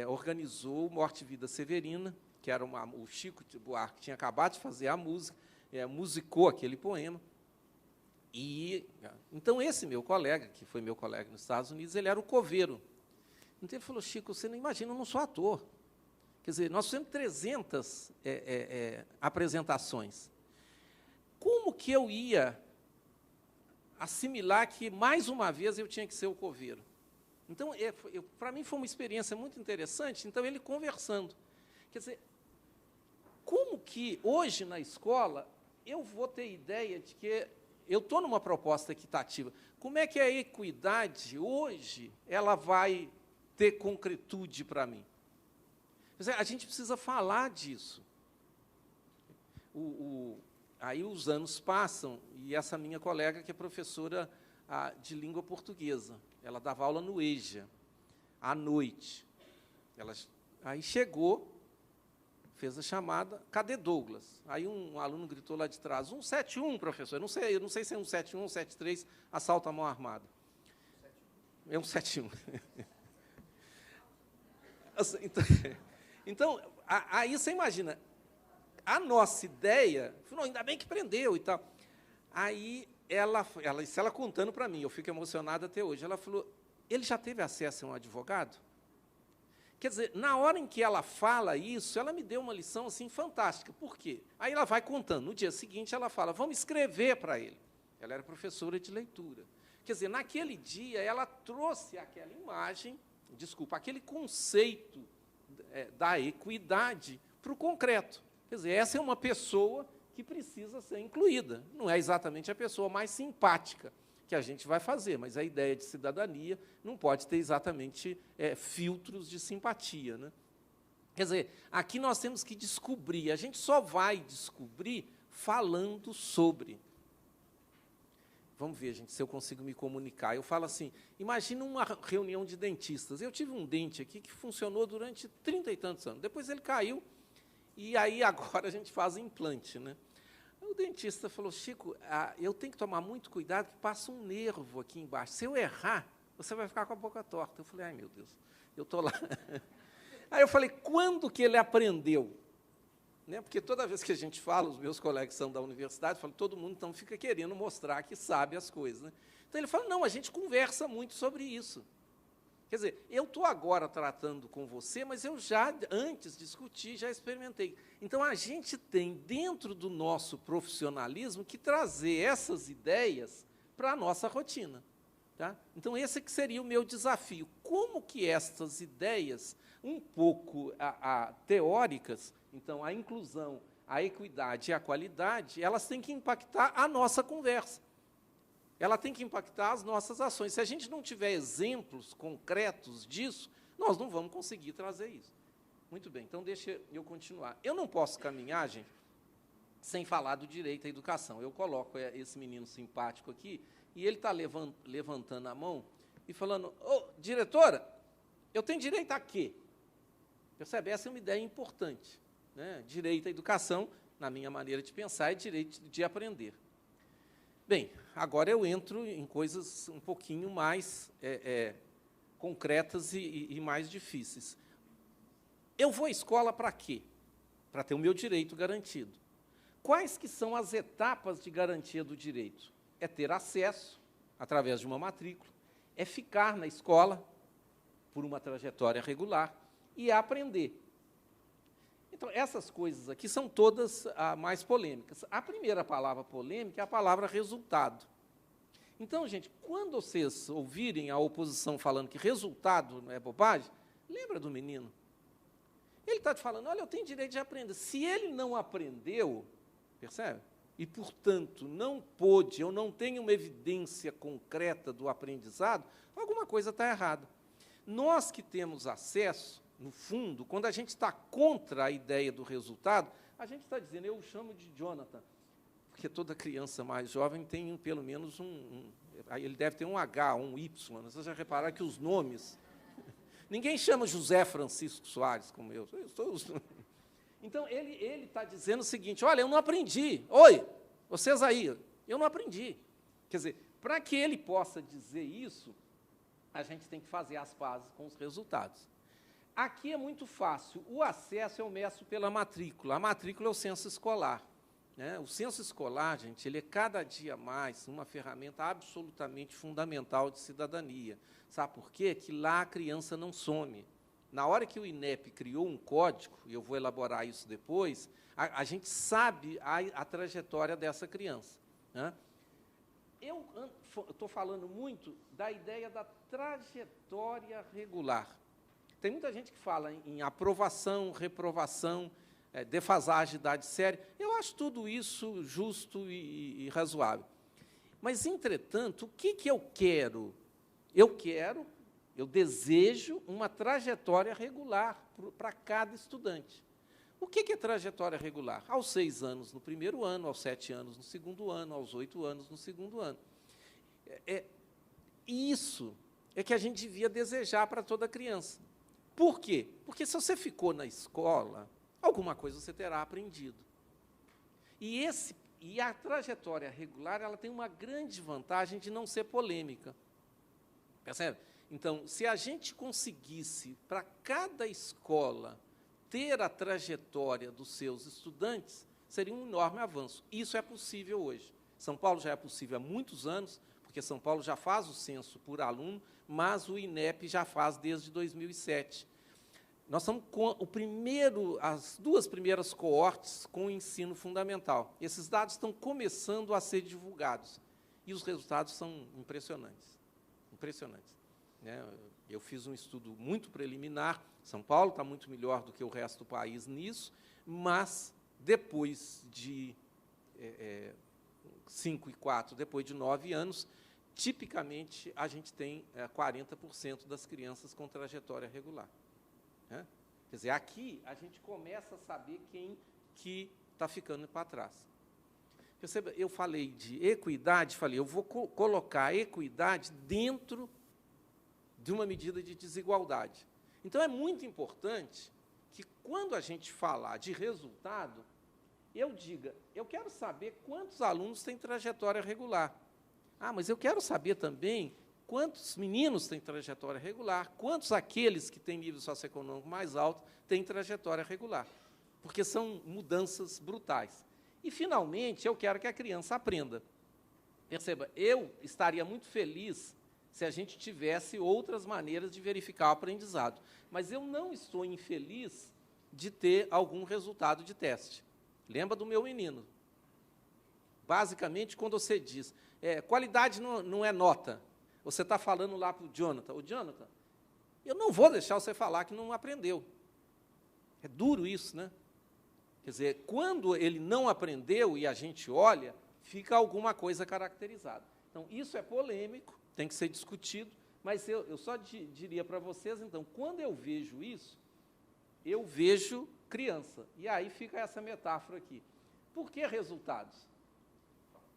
organizou Morte e Vida Severina, que era o Chico Buarque tinha acabado de fazer a música, musicou aquele poema. Então, esse meu colega, que foi meu colega nos Estados Unidos, ele era o coveiro. Então, ele falou, Chico, você não imagina, eu não sou ator. Quer dizer, nós fizemos 300 apresentações. Como que eu ia assimilar que, mais uma vez, eu tinha que ser o coveiro? Então, para mim, foi uma experiência muito interessante. Então, ele conversando. Quer dizer, como que, hoje, na escola, eu vou ter ideia de que eu estou numa proposta equitativa? Como é que a equidade, hoje, ela vai ter concretude para mim? A gente precisa falar disso. Aí os anos passam, e essa minha colega, que é professora de língua portuguesa, ela dava aula no EJA, à noite. Aí chegou, fez a chamada, cadê Douglas? Aí um aluno gritou lá de trás, 171, professor. Eu não sei se é 171 ou 173, assalto à mão armada. É 171. Então, aí você imagina, a nossa ideia, não, ainda bem que prendeu e tal. Aí, ela contando para mim, eu fico emocionado até hoje, ela falou, ele já teve acesso a um advogado? Quer dizer, na hora em que ela fala isso, ela me deu uma lição assim fantástica. Por quê? Aí ela vai contando. No dia seguinte, ela fala, vamos escrever para ele. Ela era professora de leitura. Quer dizer, naquele dia, ela trouxe aquela imagem, aquele conceito da equidade para o concreto. Quer dizer, essa é uma pessoa que precisa ser incluída. Não é exatamente a pessoa mais simpática que a gente vai fazer, mas a ideia de cidadania não pode ter exatamente filtros de simpatia, né? Quer dizer, aqui nós temos que descobrir, a gente só vai descobrir falando sobre. Vamos ver, gente, se eu consigo me comunicar. Eu falo assim, imagina uma reunião de dentistas. Eu tive um dente aqui que funcionou durante 30 e tantos anos. Depois ele caiu, e aí agora a gente faz implante, né? O dentista falou, Chico, eu tenho que tomar muito cuidado, que passa um nervo aqui embaixo. Se eu errar, você vai ficar com a boca torta. Eu falei, ai, meu Deus, eu estou lá. Aí eu falei, quando que ele aprendeu? Né? Porque toda vez que a gente fala, os meus colegas são da universidade, falam, todo mundo então fica querendo mostrar que sabe as coisas. Né? Então ele fala, não, a gente conversa muito sobre isso. Quer dizer, eu estou agora tratando com você, mas eu já, antes discuti, já experimentei. Então, a gente tem, dentro do nosso profissionalismo, que trazer essas ideias para a nossa rotina. Tá? Então, esse que seria o meu desafio. Como que estas ideias, um pouco teóricas, então, a inclusão, a equidade e a qualidade, elas têm que impactar a nossa conversa. Ela tem que impactar as nossas ações. Se a gente não tiver exemplos concretos disso, nós não vamos conseguir trazer isso. Muito bem, então deixa eu continuar. Eu não posso caminhar, gente, sem falar do direito à educação. Eu coloco esse menino simpático aqui, e ele está levantando a mão e falando, ô, diretora, eu tenho direito a quê? Percebe? Essa é uma ideia importante. Né? Direito à educação, na minha maneira de pensar, é direito de aprender. Bem, agora eu entro em coisas um pouquinho mais concretas e mais difíceis. Eu vou à escola para quê? Para ter o meu direito garantido. Quais que são as etapas de garantia do direito? É ter acesso, através de uma matrícula, é ficar na escola, por uma trajetória regular, e é aprender. Então, essas coisas aqui são todas mais polêmicas. A primeira palavra polêmica é a palavra resultado. Então, gente, quando vocês ouvirem a oposição falando que resultado não é bobagem, lembra do menino. Ele está te falando, olha, eu tenho direito de aprender. Se ele não aprendeu, percebe? E, portanto, não pôde, eu não tenho uma evidência concreta do aprendizado, alguma coisa está errada. Nós que temos acesso, no fundo, quando a gente está contra a ideia do resultado, a gente está dizendo, eu o chamo de Jonathan, porque toda criança mais jovem tem pelo menos ele deve ter um H, um Y. Vocês já repararam que os nomes... Ninguém chama José Francisco Soares como eu. Então, ele está dizendo o seguinte, olha, eu não aprendi. Oi, vocês aí, eu não aprendi. Quer dizer, para que ele possa dizer isso, a gente tem que fazer as pazes com os resultados. Aqui é muito fácil. O acesso eu meço pela matrícula. A matrícula é o censo escolar. Né? O censo escolar, gente, ele é cada dia mais uma ferramenta absolutamente fundamental de cidadania. Sabe por quê? Que lá a criança não some. Na hora que o INEP criou um código, e eu vou elaborar isso depois, a gente sabe a trajetória dessa criança. Né? Eu estou falando muito da ideia da trajetória regular. Tem muita gente que fala em aprovação, reprovação, defasagem de idade séria. Eu acho tudo isso justo e razoável. Mas, entretanto, o que eu quero? Eu desejo uma trajetória regular para cada estudante. O que é trajetória regular? Aos 6 anos no primeiro ano, aos 7 anos no segundo ano, aos 8 anos no segundo ano. Isso é que a gente devia desejar para toda criança. Por quê? Porque se você ficou na escola, alguma coisa você terá aprendido. E a trajetória regular ela tem uma grande vantagem de não ser polêmica. Percebe? Então, se a gente conseguisse, para cada escola, ter a trajetória dos seus estudantes, seria um enorme avanço. Isso é possível hoje. São Paulo já é possível há muitos anos, porque São Paulo já faz o censo por aluno, mas o INEP já faz desde 2007. Nós estamos com as 2 primeiras coortes com o ensino fundamental. Esses dados estão começando a ser divulgados, e os resultados são impressionantes. Impressionantes. Né? Eu fiz um estudo muito preliminar, São Paulo está muito melhor do que o resto do país nisso, mas, depois de 5 e 4, depois de 9 anos, tipicamente, a gente tem 40% das crianças com trajetória regular. Né? Quer dizer, aqui a gente começa a saber quem que está ficando para trás. Perceba, eu falei de equidade, eu vou colocar a equidade dentro de uma medida de desigualdade. Então, é muito importante que, quando a gente falar de resultado, eu diga, eu quero saber quantos alunos têm trajetória regular. Mas eu quero saber também quantos meninos têm trajetória regular, quantos aqueles que têm nível socioeconômico mais alto têm trajetória regular, porque são mudanças brutais. E, finalmente, eu quero que a criança aprenda. Perceba, eu estaria muito feliz se a gente tivesse outras maneiras de verificar o aprendizado, mas eu não estou infeliz de ter algum resultado de teste. Lembra do meu menino. Basicamente, quando você diz, qualidade não é nota. Você está falando lá para o Jonathan, Jonathan, eu não vou deixar você falar que não aprendeu. É duro isso, né? Quer dizer, quando ele não aprendeu e a gente olha, fica alguma coisa caracterizada. Então, isso é polêmico, tem que ser discutido, mas eu só diria para vocês, então, quando eu vejo isso, eu vejo criança. E aí fica essa metáfora aqui. Por que resultados?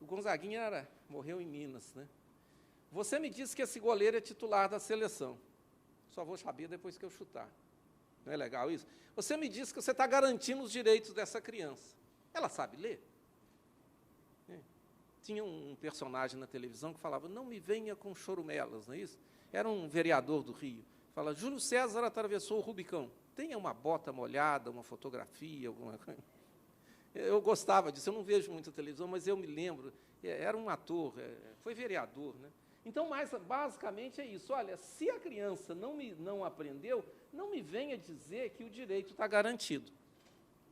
O Gonzaguinha morreu em Minas, né? Você me disse que esse goleiro é titular da seleção. Só vou saber depois que eu chutar. Não é legal isso? Você me disse que você está garantindo os direitos dessa criança. Ela sabe ler? Tinha um personagem na televisão que falava, não me venha com chorumelas, não é isso? Era um vereador do Rio. Fala, Júlio César atravessou o Rubicão. Tenha uma bota molhada, uma fotografia, alguma coisa. Eu gostava disso, eu não vejo muita televisão, mas eu me lembro, era um ator, foi vereador, né? Então, basicamente, é isso. Olha, se a criança não aprendeu, não me venha dizer que o direito está garantido.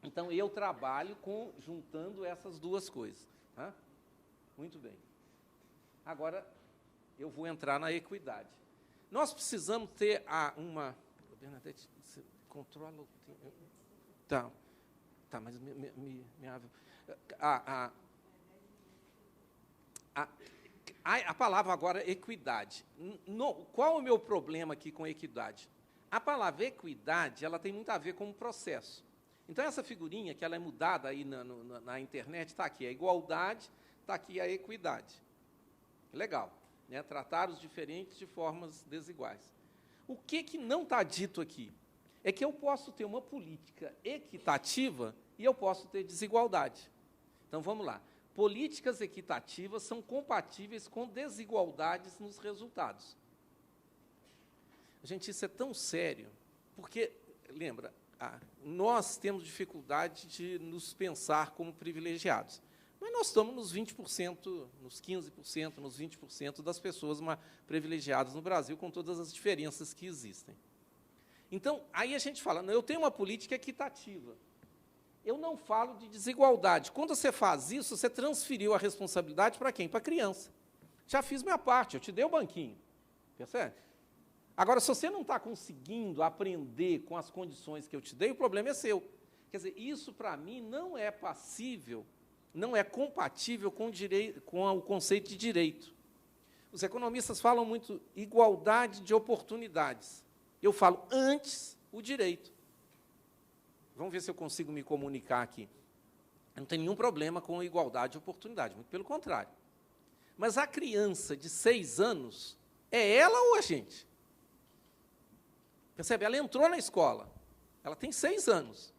Então, eu trabalho juntando essas duas coisas. Tá? Muito bem. Agora, eu vou entrar na equidade. Nós precisamos ter uma... Bernadette, você controla o tempo? Tá, mas a palavra agora é equidade. Qual é o meu problema aqui com equidade? A palavra equidade, ela tem muito a ver com o processo. Então, essa figurinha, que ela é mudada aí na internet, está aqui a igualdade, está aqui a equidade. Legal, né? Tratar os diferentes de formas desiguais. O que não está dito aqui? É que eu posso ter uma política equitativa e eu posso ter desigualdade. Então, vamos lá. Políticas equitativas são compatíveis com desigualdades nos resultados. Gente, isso é tão sério, porque, lembra, nós temos dificuldade de nos pensar como privilegiados, mas nós estamos nos 20%, nos 15%, nos 20% das pessoas privilegiadas no Brasil, com todas as diferenças que existem. Então, aí a gente fala, eu tenho uma política equitativa. Eu não falo de desigualdade. Quando você faz isso, você transferiu a responsabilidade para quem? Para a criança. Já fiz minha parte, eu te dei o banquinho. Percebe? Agora, se você não está conseguindo aprender com as condições que eu te dei, o problema é seu. Quer dizer, isso, para mim, não é passível, não é compatível com o conceito de direito. Os economistas falam muito igualdade de oportunidades. Eu falo antes o direito. Vamos ver se eu consigo me comunicar aqui. Eu não tenho nenhum problema com a igualdade de oportunidade, muito pelo contrário. Mas a criança de 6 anos, é ela ou a gente? Percebe? Ela entrou na escola, ela tem 6 anos.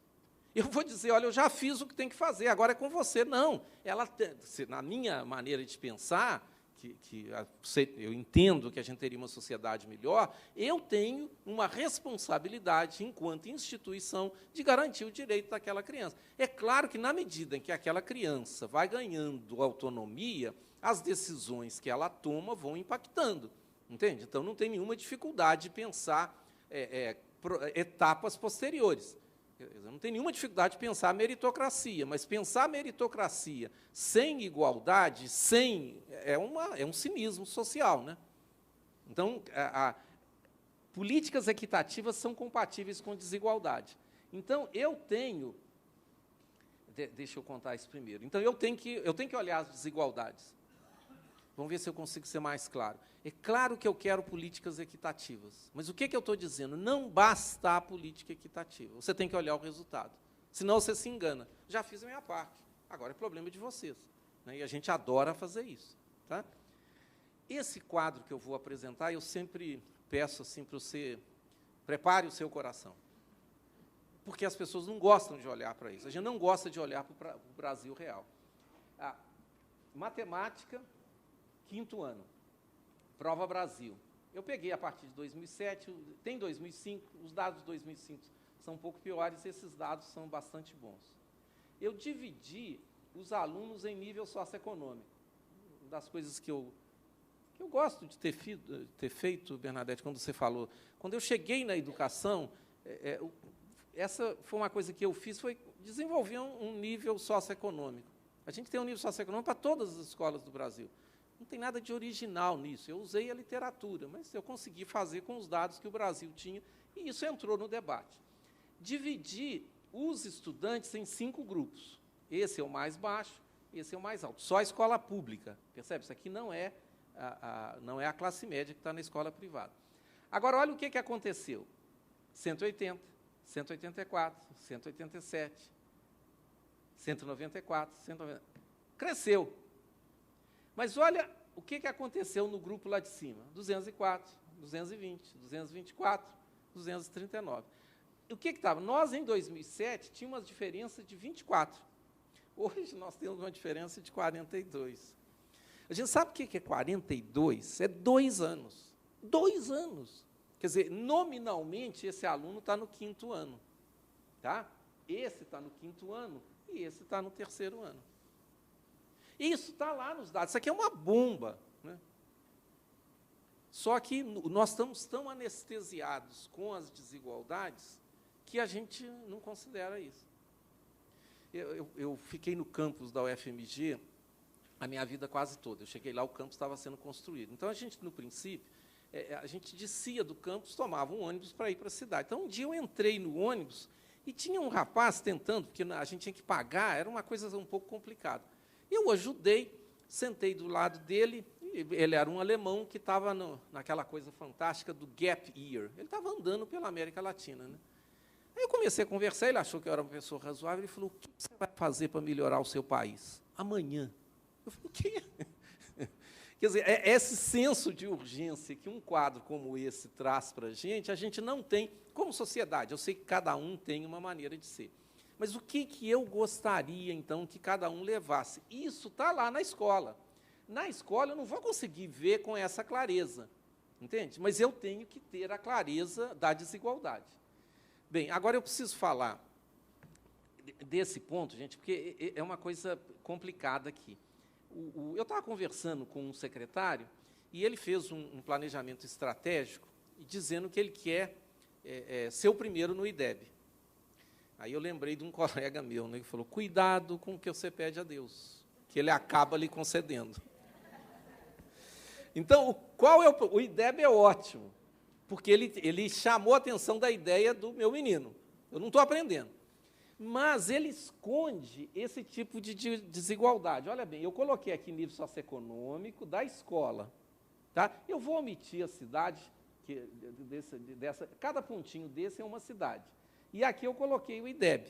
Eu vou dizer, olha, eu já fiz o que tem que fazer, agora é com você. Não, na minha maneira de pensar, eu entendo que a gente teria uma sociedade melhor, eu tenho uma responsabilidade, enquanto instituição, de garantir o direito daquela criança. É claro que, na medida em que aquela criança vai ganhando autonomia, as decisões que ela toma vão impactando. Entende? Então, não tem nenhuma dificuldade de pensar etapas posteriores. Eu não tenho nenhuma dificuldade de pensar a meritocracia, mas pensar a meritocracia sem igualdade, é um cinismo social, né? Então, políticas equitativas são compatíveis com desigualdade. Então, eu tenho... Deixa eu contar isso primeiro. Então, eu tenho que olhar as desigualdades. Vamos ver se eu consigo ser mais claro. É claro que eu quero políticas equitativas, mas o que eu estou dizendo? Não basta a política equitativa, você tem que olhar o resultado, senão você se engana. Já fiz a minha parte, agora é problema de vocês, né? E a gente adora fazer isso. Tá? Esse quadro que eu vou apresentar, eu sempre peço assim, para você, prepare o seu coração, porque as pessoas não gostam de olhar para isso, a gente não gosta de olhar para o Brasil real. Matemática, 5º ano. Prova Brasil. Eu peguei a partir de 2007, tem 2005, os dados de 2005 são um pouco piores, esses dados são bastante bons. Eu dividi os alunos em nível socioeconômico. Uma das coisas que eu gosto de ter feito, Bernadette, quando você falou, quando eu cheguei na educação, essa foi uma coisa que eu fiz, foi desenvolver um nível socioeconômico. A gente tem um nível socioeconômico para todas as escolas do Brasil. Não tem nada de original nisso. Eu usei a literatura, mas eu consegui fazer com os dados que o Brasil tinha, e isso entrou no debate. Dividi os estudantes em 5 grupos. Esse é o mais baixo, esse é o mais alto. Só a escola pública, percebe? Isso aqui não é a classe média que está na escola privada. Agora, olha o que aconteceu. 180, 184, 187, 194, 190. Cresceu. Mas olha o que aconteceu no grupo lá de cima. 204, 220, 224, 239. O que estava? Nós, em 2007, tínhamos uma diferença de 24. Hoje, nós temos uma diferença de 42. A gente sabe o que é 42? É 2 anos. 2 anos. Quer dizer, nominalmente, esse aluno está no 5º ano. Tá? Esse está no 5º ano e esse está no 3º ano. Isso está lá nos dados. Isso aqui é uma bomba, né? Só que nós estamos tão anestesiados com as desigualdades que a gente não considera isso. Eu fiquei no campus da UFMG a minha vida quase toda. Eu cheguei lá, o campus estava sendo construído. Então, a gente, no princípio, a gente descia do campus, tomava um ônibus para ir para a cidade. Então, um dia eu entrei no ônibus e tinha um rapaz tentando, porque a gente tinha que pagar, era uma coisa um pouco complicada. Eu ajudei, sentei do lado dele, ele era um alemão que estava naquela coisa fantástica do gap year. Ele estava andando pela América Latina, né? Aí eu comecei a conversar, ele achou que eu era uma pessoa razoável, ele falou, o que você vai fazer para melhorar o seu país? Amanhã. Eu falei, o quê? Quer dizer, esse senso de urgência que um quadro como esse traz para a gente não tem como sociedade. Eu sei que cada um tem uma maneira de ser. Mas o que eu gostaria, então, que cada um levasse? Isso está lá na escola. Na escola, eu não vou conseguir ver com essa clareza, entende? Mas eu tenho que ter a clareza da desigualdade. Bem, agora eu preciso falar desse ponto, gente, porque é uma coisa complicada aqui. Eu estava conversando com um secretário e ele fez um planejamento estratégico dizendo que ele quer ser o primeiro no IDEB. Aí eu lembrei de um colega meu, né, que falou, cuidado com o que você pede a Deus, que ele acaba lhe concedendo. Então, o IDEB é ótimo, porque ele chamou a atenção da ideia do meu menino. Eu não estou aprendendo. Mas ele esconde esse tipo de desigualdade. Olha bem, eu coloquei aqui nível socioeconômico da escola. Tá? Eu vou omitir a cidade, cada pontinho desse é uma cidade. E aqui eu coloquei o IDEB.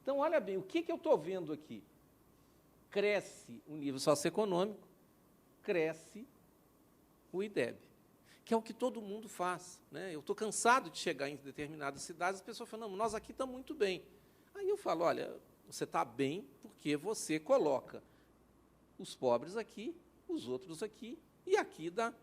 Então, olha bem, o que eu estou vendo aqui? Cresce o nível socioeconômico, cresce o IDEB, que é o que todo mundo faz, né? Eu estou cansado de chegar em determinadas cidades, as pessoas falam, não, nós aqui estamos muito bem. Aí eu falo, olha, você está bem porque você coloca os pobres aqui, os outros aqui, e aqui dá.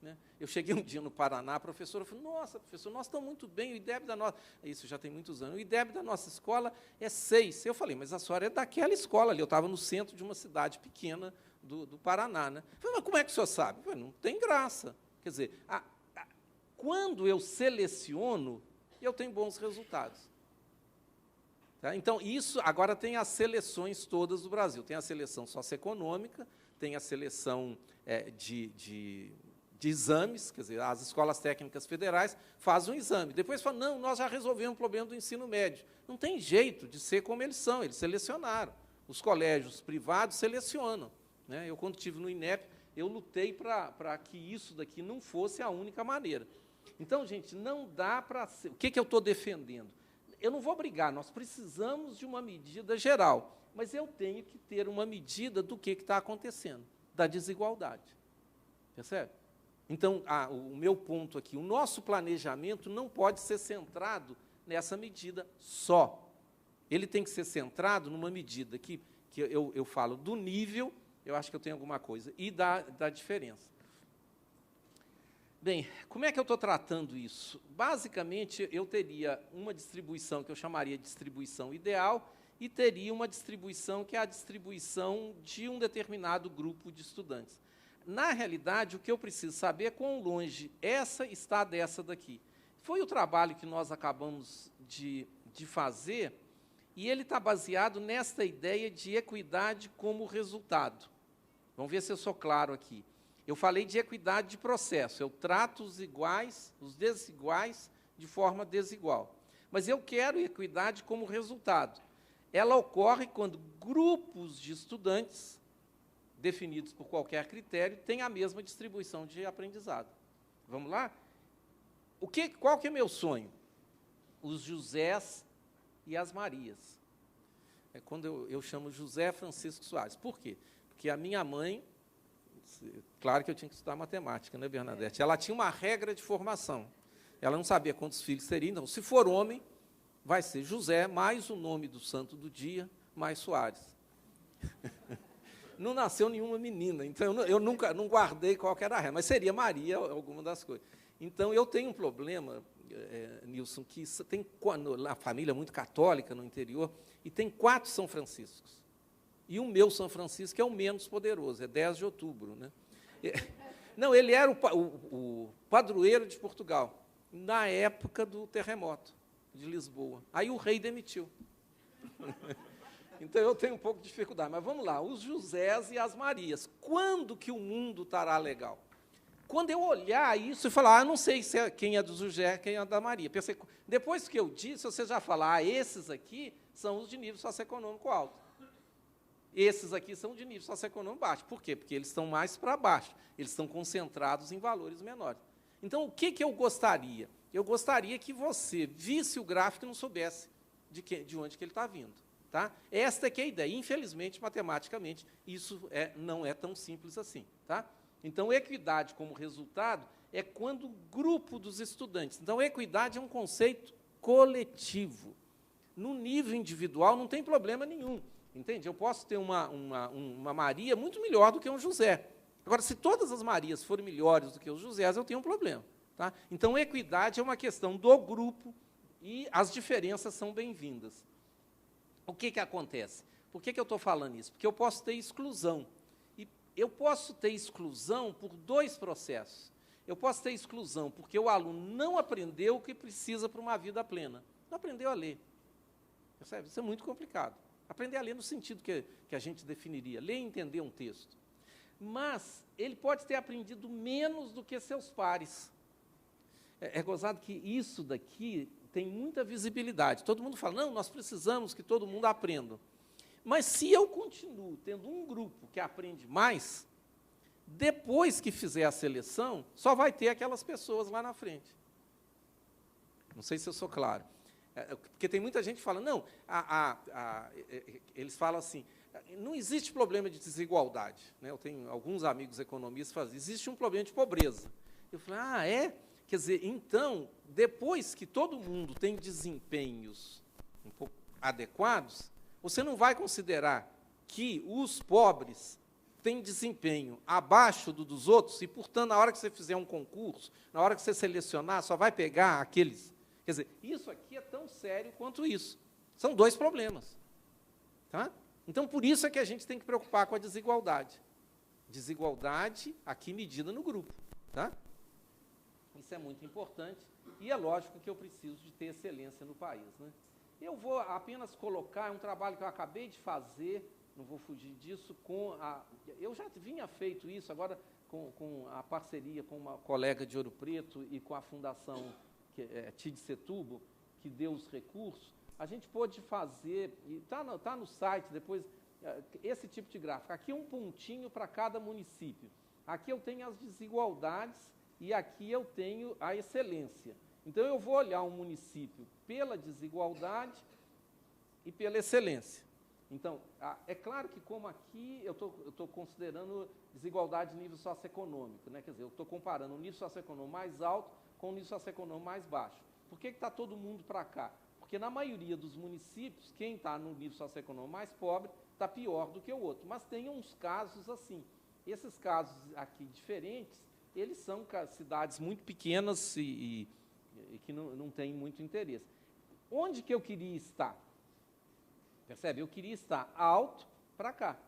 Né? Eu cheguei um dia no Paraná, a professora falou, nossa, professor, nós estamos muito bem, o IDEB da nossa... Isso já tem muitos anos. O IDEB da nossa escola é 6. Eu falei, mas a senhora é daquela escola ali. Eu estava no centro de uma cidade pequena do Paraná. Né? Eu falei, mas como é que o senhor sabe? Eu falei, não tem graça. Quer dizer, quando eu seleciono, eu tenho bons resultados. Tá? Então, isso agora tem as seleções todas do Brasil. Tem a seleção socioeconômica, tem a seleção de exames, quer dizer, as escolas técnicas federais fazem um exame. Depois falam, não, nós já resolvemos o problema do ensino médio. Não tem jeito de ser como eles são, eles selecionaram. Os colégios privados selecionam. Né? Eu, quando estive no INEP, eu lutei para que isso daqui não fosse a única maneira. Então, gente, não dá para ser... O que eu estou defendendo? Eu não vou brigar, nós precisamos de uma medida geral, mas eu tenho que ter uma medida do que está acontecendo, da desigualdade. Percebe? Então, o meu ponto aqui, o nosso planejamento não pode ser centrado nessa medida só. Ele tem que ser centrado numa medida que eu falo do nível, eu acho que eu tenho alguma coisa, e da diferença. Bem, como é que eu estou tratando isso? Basicamente, eu teria uma distribuição que eu chamaria de distribuição ideal e teria uma distribuição que é a distribuição de um determinado grupo de estudantes. Na realidade, o que eu preciso saber é quão longe essa está dessa daqui. Foi o trabalho que nós acabamos de fazer, e ele está baseado nesta ideia de equidade como resultado. Vamos ver se eu sou claro aqui. Eu falei de equidade de processo. Eu trato os iguais, os desiguais, de forma desigual. Mas eu quero equidade como resultado. Ela ocorre quando grupos de estudantes, definidos por qualquer critério, têm a mesma distribuição de aprendizado. Vamos lá? Qual que é meu sonho? Os Josés e as Marias. É quando eu chamo José Francisco Soares. Por quê? Porque a minha mãe, claro que eu tinha que estudar matemática, né, Bernadette? Ela tinha uma regra de formação. Ela não sabia quantos filhos teria. Então, se for homem, vai ser José, mais o nome do santo do dia, mais Soares. Não nasceu nenhuma menina, então eu nunca não guardei qual que era a regra, mas seria Maria alguma das coisas. Então, eu tenho um problema, Nilson, que tem a família muito católica no interior, e tem 4 São Franciscos. E o meu São Francisco é o menos poderoso, é 10 de outubro. Né? Não, ele era o padroeiro de Portugal, na época do terremoto de Lisboa. Aí o rei demitiu. Então, eu tenho um pouco de dificuldade. Mas vamos lá, os Josés e as Marias. Quando que o mundo estará legal? Quando eu olhar isso e falar, não sei quem é do José, quem é da Maria. Pensei, depois que eu disse, você já fala, esses aqui são os de nível socioeconômico alto. Esses aqui são de nível socioeconômico baixo. Por quê? Porque eles estão mais para baixo. Eles estão concentrados em valores menores. Então, o que eu gostaria? Eu gostaria que você visse o gráfico e não soubesse de onde que ele está vindo. Tá? Esta que é a ideia. Infelizmente, matematicamente, isso não é tão simples assim. Tá? Então, equidade como resultado é quando o grupo dos estudantes... Então, equidade é um conceito coletivo. No nível individual, não tem problema nenhum. Entende? Eu posso ter uma Maria muito melhor do que um José. Agora, se todas as Marias forem melhores do que os Josés, eu tenho um problema. Tá? Então, equidade é uma questão do grupo e as diferenças são bem-vindas. O que acontece? Por que eu estou falando isso? Porque eu posso ter exclusão. E eu posso ter exclusão por 2 processos. Eu posso ter exclusão porque o aluno não aprendeu o que precisa para uma vida plena. Não aprendeu a ler. Percebe? Isso é muito complicado. Aprender a ler no sentido que a gente definiria. Ler e entender um texto. Mas ele pode ter aprendido menos do que seus pares. É gozado que isso daqui tem muita visibilidade. Todo mundo fala, não, nós precisamos que todo mundo aprenda. Mas se eu continuo tendo um grupo que aprende mais, depois que fizer a seleção, só vai ter aquelas pessoas lá na frente. Não sei se eu sou claro. Porque tem muita gente que fala, não, eles falam assim, não existe problema de desigualdade. Né? Eu tenho alguns amigos economistas que falam, existe um problema de pobreza. Eu falo, é? Quer dizer, então, depois que todo mundo tem desempenhos um pouco adequados, você não vai considerar que os pobres têm desempenho abaixo dos outros e, portanto, na hora que você fizer um concurso, na hora que você selecionar, só vai pegar aqueles... Quer dizer, isso aqui é tão sério quanto isso. São 2 problemas. Tá? Então, por isso é que a gente tem que preocupar com a desigualdade. Desigualdade aqui medida no grupo. Tá? Isso é muito importante e é lógico que eu preciso de ter excelência no país. Né? Eu vou apenas colocar um trabalho que eu acabei de fazer, não vou fugir disso, eu já vinha feito isso, agora com a parceria com uma colega de Ouro Preto e com a Fundação Tid Setúbal, que deu os recursos, a gente pôde fazer, e está no site depois, esse tipo de gráfico. Aqui um pontinho para cada município. Aqui eu tenho as desigualdades e aqui eu tenho a excelência. Então, eu vou olhar um município pela desigualdade e pela excelência. Então, é claro que, como aqui, eu estou considerando desigualdade de nível socioeconômico, né? Quer dizer, eu estou comparando o nível socioeconômico mais alto com o nível socioeconômico mais baixo. Por que está todo mundo para cá? Porque, na maioria dos municípios, quem está no nível socioeconômico mais pobre está pior do que o outro. Mas tem uns casos assim. Esses casos aqui diferentes, eles são cidades muito pequenas e que não têm muito interesse. Onde que eu queria estar? Percebe? Eu queria estar alto para cá.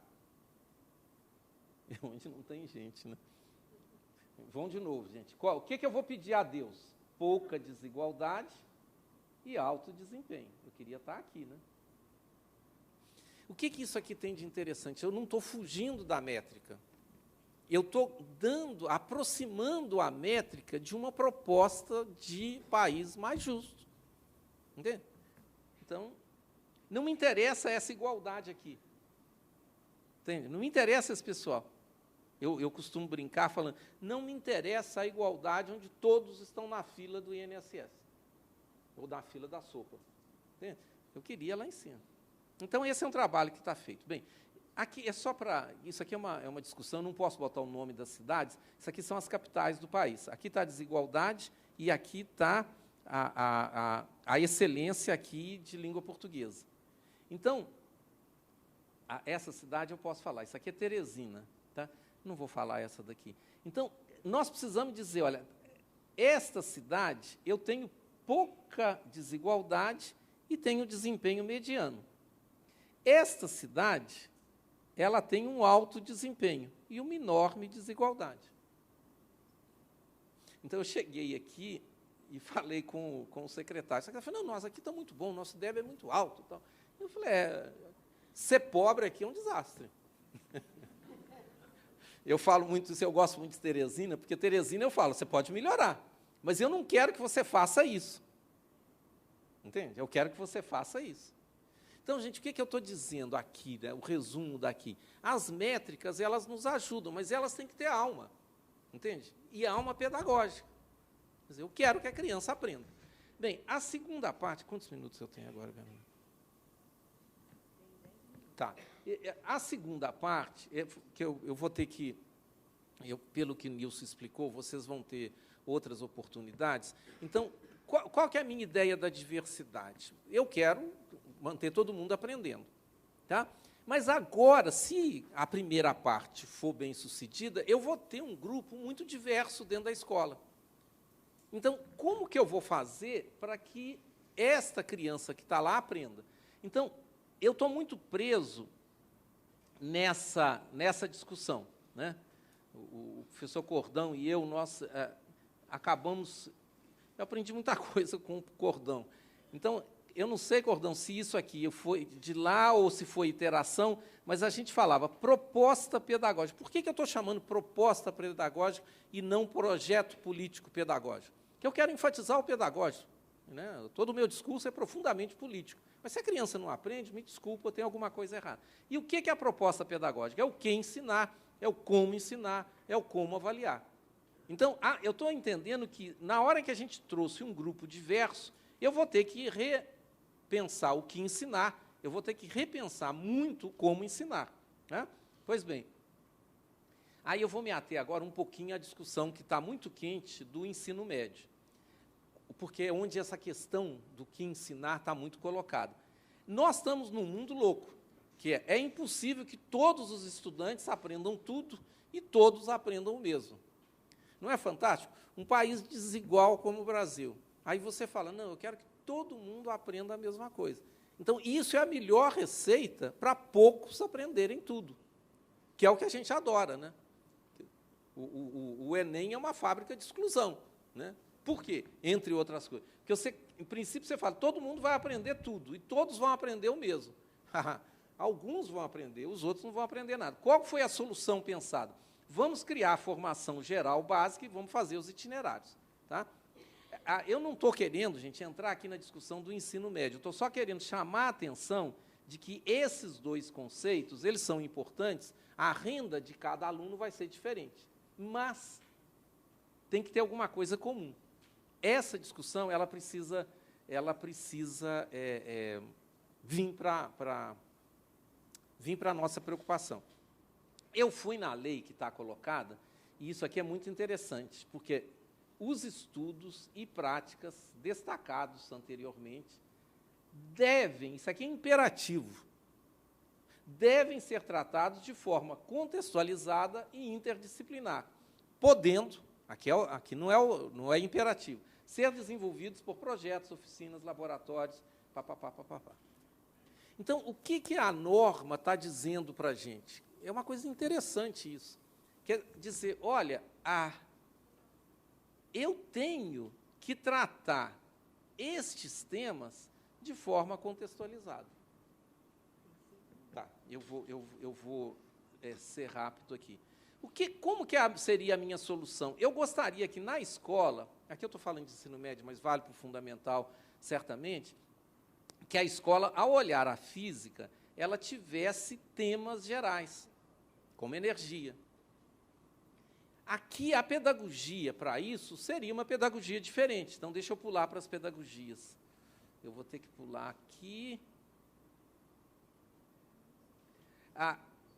Onde não tem gente, né? Vamos de novo, gente. O que eu vou pedir a Deus? Pouca desigualdade e alto desempenho. Eu queria estar aqui, né? O que isso aqui tem de interessante? Eu não estou fugindo da métrica. eu estou aproximando a métrica de uma proposta de país mais justo. Entende? Então, não me interessa essa igualdade aqui. Entende? Não me interessa esse pessoal. Eu costumo brincar falando, não me interessa a igualdade onde todos estão na fila do INSS, ou na fila da sopa. Entende? Eu queria lá em cima. Então, esse é um trabalho que está feito. Bem, aqui é só para... Isso aqui é uma discussão, não posso botar o nome das cidades, isso aqui são as capitais do país. Aqui está a desigualdade e aqui está a excelência aqui de língua portuguesa. Então, essa cidade eu posso falar, isso aqui é Teresina, tá? Não vou falar essa daqui. Então, nós precisamos dizer, olha, esta cidade, eu tenho pouca desigualdade e tenho desempenho mediano. Esta cidade, ela tem um alto desempenho e uma enorme desigualdade. Então, eu cheguei aqui e falei com o secretário. O secretário falou, não, nós aqui está muito bom, nosso DEB é muito alto. Tal. Eu falei, ser pobre aqui é um desastre. Eu falo muito isso, eu gosto muito de Teresina, porque Teresina eu falo, você pode melhorar, mas eu não quero que você faça isso. Entende? Eu quero que você faça isso. Então, gente, o que eu estou dizendo aqui, né, o resumo daqui? As métricas, elas nos ajudam, mas elas têm que ter alma. Entende? E alma pedagógica. Quer dizer, eu quero que a criança aprenda. Bem, a segunda parte... Quantos minutos eu tenho agora, Bernardo? Tá. A segunda parte, que eu vou ter que... pelo que o Nilson explicou, vocês vão ter outras oportunidades. Então, qual que é a minha ideia da diversidade? Eu quero manter todo mundo aprendendo. Tá? Mas agora, se a primeira parte for bem sucedida, eu vou ter um grupo muito diverso dentro da escola. Então, como que eu vou fazer para que esta criança que está lá aprenda? Então, eu estou muito preso nessa discussão. Né? O professor Cordão e eu, nós acabamos... Eu aprendi muita coisa com o Cordão. Então, eu não sei, Cordão, se isso aqui foi de lá ou se foi iteração, mas a gente falava proposta pedagógica. Por que eu estou chamando proposta pedagógica e não projeto político pedagógico? Porque eu quero enfatizar o pedagógico. Né? Todo o meu discurso é profundamente político. Mas se a criança não aprende, me desculpa, tem alguma coisa errada. E o que é a proposta pedagógica? É o que ensinar, é o como avaliar. Então, eu estou entendendo que, na hora que a gente trouxe um grupo diverso, eu vou ter que repensar o que ensinar, eu vou ter que repensar muito como ensinar. Né? Pois bem, aí eu vou me ater agora um pouquinho à discussão que está muito quente do ensino médio, porque é onde essa questão do que ensinar está muito colocada. Nós estamos num mundo louco, que é impossível que todos os estudantes aprendam tudo e todos aprendam o mesmo. Não é fantástico? Um país desigual como o Brasil. Aí você fala, não, eu quero que todo mundo aprenda a mesma coisa. Então, isso é a melhor receita para poucos aprenderem tudo, que é o que a gente adora. Né? O Enem é uma fábrica de exclusão. Né? Por quê? Entre outras coisas. Porque, em princípio, você fala, todo mundo vai aprender tudo, e todos vão aprender o mesmo. Alguns vão aprender, os outros não vão aprender nada. Qual foi a solução pensada? Vamos criar a formação geral básica e vamos fazer os itinerários. Tá? Eu não estou querendo, gente, entrar aqui na discussão do ensino médio, estou só querendo chamar a atenção de que esses dois conceitos, eles são importantes, a renda de cada aluno vai ser diferente, mas tem que ter alguma coisa comum. Essa discussão, ela precisa vir para a nossa preocupação. Eu fui na lei que está colocada, e isso aqui é muito interessante, porque os estudos e práticas destacados anteriormente devem, isso aqui é imperativo, devem ser tratados de forma contextualizada e interdisciplinar, podendo, aqui não é imperativo, ser desenvolvidos por projetos, oficinas, laboratórios, papapá. Então, o que a norma está dizendo para a gente? É uma coisa interessante isso. Quer dizer, olha, eu tenho que tratar estes temas de forma contextualizada. Tá, eu vou ser rápido aqui. Como que seria a minha solução? Eu gostaria que na escola, aqui eu estou falando de ensino médio, mas vale para o fundamental, certamente, que a escola, ao olhar a física, ela tivesse temas gerais, como energia. Aqui, a pedagogia para isso seria uma pedagogia diferente. Então, deixa eu pular para as pedagogias. Eu vou ter que pular aqui.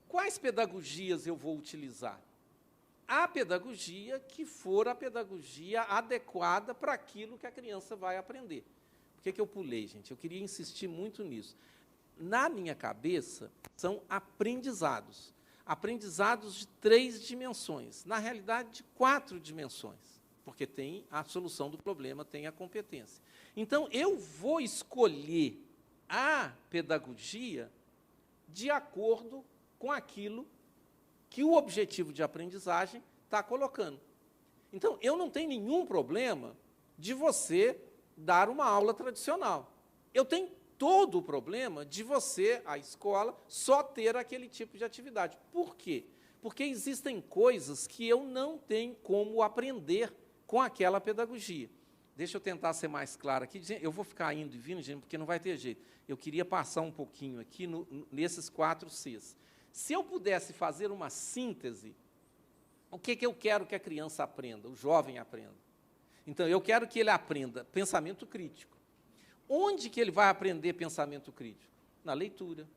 Quais pedagogias eu vou utilizar? A pedagogia que for a pedagogia adequada para aquilo que a criança vai aprender. Por que eu pulei, gente? Eu queria insistir muito nisso. Na minha cabeça, são aprendizados. Aprendizados de 3 dimensões. Na realidade, de 4 dimensões. Porque tem a solução do problema, tem a competência. Então, eu vou escolher a pedagogia de acordo com aquilo que o objetivo de aprendizagem está colocando. Então, eu não tenho nenhum problema de você dar uma aula tradicional. Eu tenho todo o problema de você, a escola, só ter aquele tipo de atividade. Por quê? Porque existem coisas que eu não tenho como aprender com aquela pedagogia. Deixa eu tentar ser mais claro aqui. Eu vou ficar indo e vindo, gente, porque não vai ter jeito. Eu queria passar um pouquinho aqui nesses 4 Cs. Se eu pudesse fazer uma síntese, o que eu quero que a criança aprenda, o jovem aprenda? Então, eu quero que ele aprenda pensamento crítico. Onde que ele vai aprender pensamento crítico? Na leitura,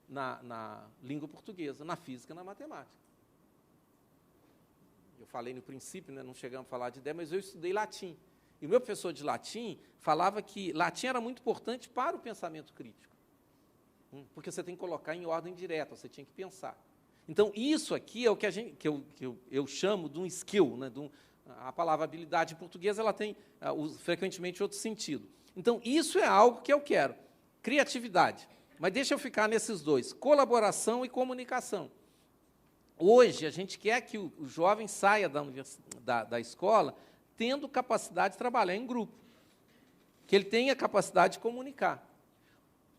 na língua portuguesa, na física, na matemática. Eu falei no princípio, né, não chegamos a falar de ideia, mas eu estudei latim. E o meu professor de latim falava que latim era muito importante para o pensamento crítico. Porque você tem que colocar em ordem direta, você tinha que pensar. Então, isso aqui é o que eu chamo de um skill. Né, a palavra habilidade em português ela tem frequentemente outro sentido. Então, isso é algo que eu quero. Criatividade. Mas deixa eu ficar nesses 2. Colaboração e comunicação. Hoje, a gente quer que o jovem saia da escola tendo capacidade de trabalhar em grupo. Que ele tenha capacidade de comunicar.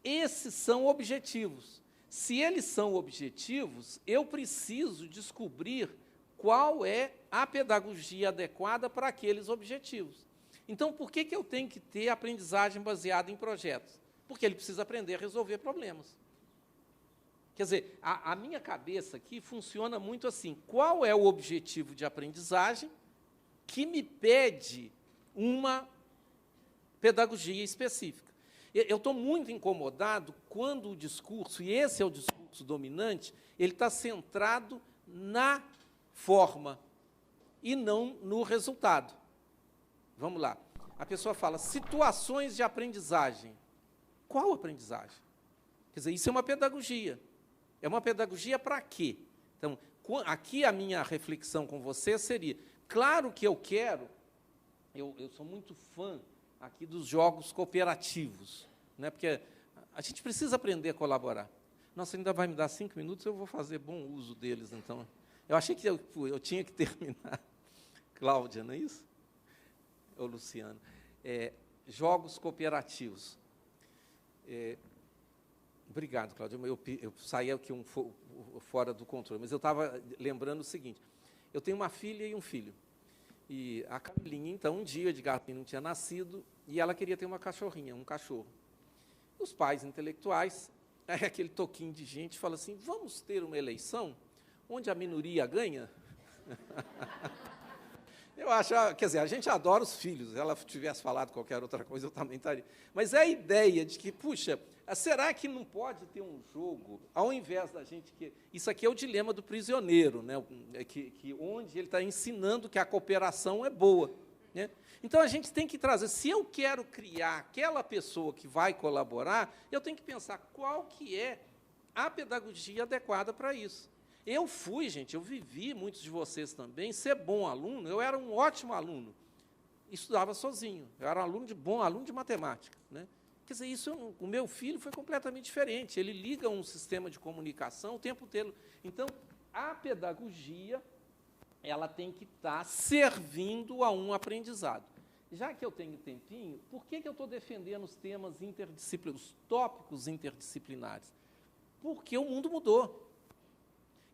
Esses são objetivos. Se eles são objetivos, eu preciso descobrir qual é a pedagogia adequada para aqueles objetivos. Então, por que eu tenho que ter aprendizagem baseada em projetos? Porque ele precisa aprender a resolver problemas. Quer dizer, a minha cabeça aqui funciona muito assim. Qual é o objetivo de aprendizagem que me pede uma pedagogia específica? Eu estou muito incomodado quando o discurso, e esse é o discurso dominante, ele está centrado na forma e não no resultado. Vamos lá. A pessoa fala, situações de aprendizagem. Qual aprendizagem? Quer dizer, isso é uma pedagogia. É uma pedagogia para quê? Então, aqui a minha reflexão com você seria, claro que eu quero, eu sou muito fã aqui dos jogos cooperativos, né? Porque a gente precisa aprender a colaborar. Nossa, ainda vai me dar 5 minutos, eu vou fazer bom uso deles, então. Eu achei que eu tinha que terminar. Cláudia, não é isso? Ou Luciano. Jogos cooperativos. Obrigado, Cláudia. Eu saí aqui fora do controle, mas eu estava lembrando o seguinte. Eu tenho uma filha e um filho. E a Camilinha, então, um dia, de gatinho não tinha nascido, e ela queria ter uma cachorrinha, um cachorro. Os pais intelectuais, aquele toquinho de gente, fala assim, vamos ter uma eleição onde a minoria ganha? Eu acho, quer dizer, a gente adora os filhos, se ela tivesse falado qualquer outra coisa, eu também estaria. Mas é a ideia de que, puxa, será que não pode ter um jogo, ao invés da gente... Isso aqui é o dilema do prisioneiro, né? Onde ele está ensinando que a cooperação é boa. Né? Então, a gente tem que trazer, se eu quero criar aquela pessoa que vai colaborar, eu tenho que pensar qual que é a pedagogia adequada para isso. Eu vivi, muitos de vocês também, ser bom aluno, eu era um ótimo aluno, estudava sozinho, eu era bom aluno de matemática. Né? Quer dizer, o meu filho foi completamente diferente, ele liga um sistema de comunicação o tempo inteiro. Então, a pedagogia, ela tem que estar servindo a um aprendizado. Já que eu tenho tempinho, por que eu estou defendendo os temas interdisciplinares, os tópicos interdisciplinares? Porque o mundo mudou.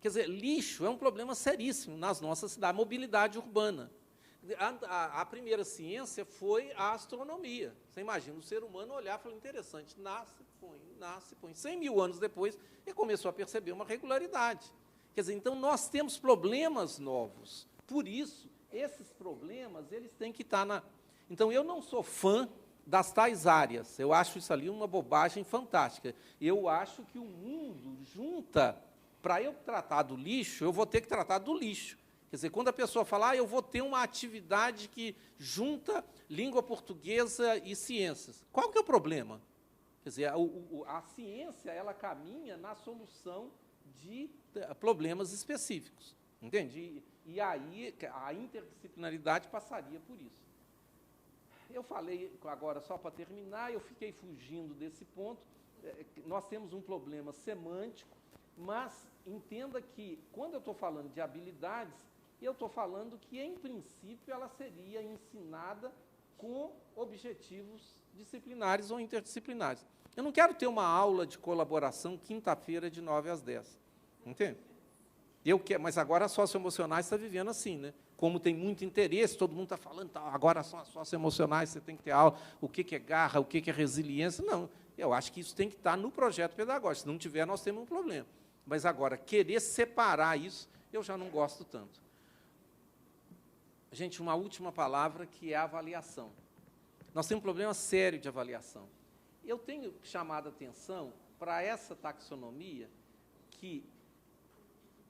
Quer dizer, lixo é um problema seríssimo nas nossas cidades, mobilidade urbana. A primeira ciência foi a astronomia. Você imagina o ser humano olhar e falar, interessante, nasce, põe. 100 mil anos depois, ele começou a perceber uma regularidade. Quer dizer, então, nós temos problemas novos. Por isso, esses problemas, eles têm que estar na... Então, eu não sou fã das tais áreas. Eu acho isso ali uma bobagem fantástica. Eu acho que o mundo junta... Para eu tratar do lixo, eu vou ter que tratar do lixo. Quer dizer, quando a pessoa fala, eu vou ter uma atividade que junta língua portuguesa e ciências. Qual que é o problema? Quer dizer, a ciência, ela caminha na solução de problemas específicos. Entende? E aí a interdisciplinaridade passaria por isso. Eu falei agora, só para terminar, eu fiquei fugindo desse ponto. Nós temos um problema semântico, mas entenda que, quando eu estou falando de habilidades, eu estou falando que, em princípio, ela seria ensinada com objetivos disciplinares ou interdisciplinares. Eu não quero ter uma aula de colaboração quinta-feira de 9 às 10. Entende? Mas agora as socioemocionais está vivendo assim, né? Como tem muito interesse, todo mundo está falando, agora são as socioemocionais, você tem que ter aula, o que é garra, o que é resiliência. Não, eu acho que isso tem que estar no projeto pedagógico. Se não tiver, nós temos um problema. Mas, agora, querer separar isso, eu já não gosto tanto. Gente, uma última palavra, que é a avaliação. Nós temos um problema sério de avaliação. Eu tenho chamado a atenção para essa taxonomia, que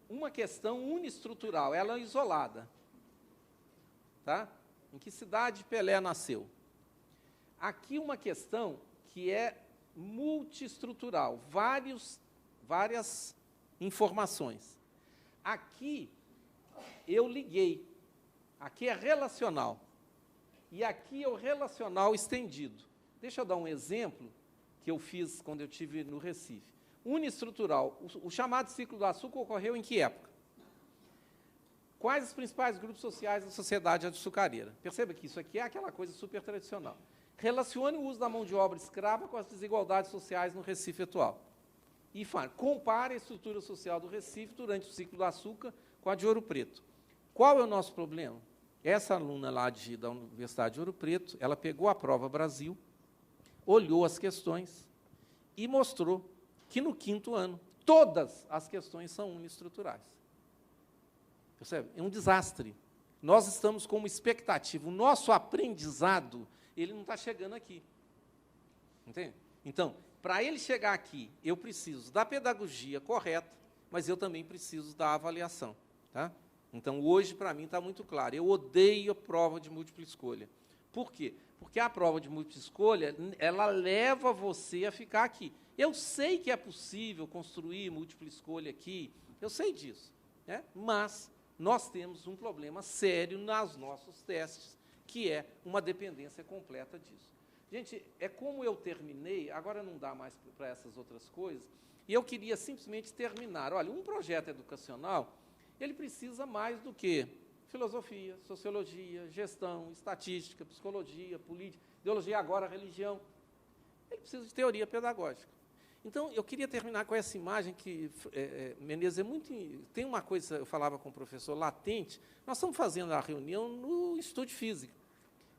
uma questão uniestrutural, ela é isolada. Tá? Em que cidade Pelé nasceu? Aqui uma questão que é multiestrutural, várias informações. Aqui eu liguei. Aqui é relacional. E aqui é o relacional estendido. Deixa eu dar um exemplo que eu fiz quando eu estive no Recife. Uniestrutural. O chamado ciclo do açúcar ocorreu em que época? Quais os principais grupos sociais da sociedade açucareira? Perceba que isso aqui é aquela coisa super tradicional. Relacione o uso da mão de obra escrava com as desigualdades sociais no Recife atual. E compare a estrutura social do Recife durante o ciclo do açúcar com a de Ouro Preto. Qual é o nosso problema? Essa aluna lá da Universidade de Ouro Preto, ela pegou a prova Brasil, olhou as questões e mostrou que, no 5º ano, todas as questões são uniestruturais. Percebe? É um desastre. Nós estamos com uma expectativa. O nosso aprendizado, ele não está chegando aqui. Entende? Então, para ele chegar aqui, eu preciso da pedagogia correta, mas eu também preciso da avaliação. Tá? Então, hoje, para mim, está muito claro. Eu odeio a prova de múltipla escolha. Por quê? Porque a prova de múltipla escolha, ela leva você a ficar aqui. Eu sei que é possível construir múltipla escolha aqui, eu sei disso, né? Mas nós temos um problema sério nos nossos testes, que é uma dependência completa disso. Gente, é como eu terminei, agora não dá mais para essas outras coisas, e eu queria simplesmente terminar. Olha, um projeto educacional, ele precisa mais do que filosofia, sociologia, gestão, estatística, psicologia, política, ideologia, agora religião. Ele precisa de teoria pedagógica. Então, eu queria terminar com essa imagem que, Menezes, é muito... Tem uma coisa, eu falava com o professor, latente. Nós estamos fazendo a reunião no Instituto de Física.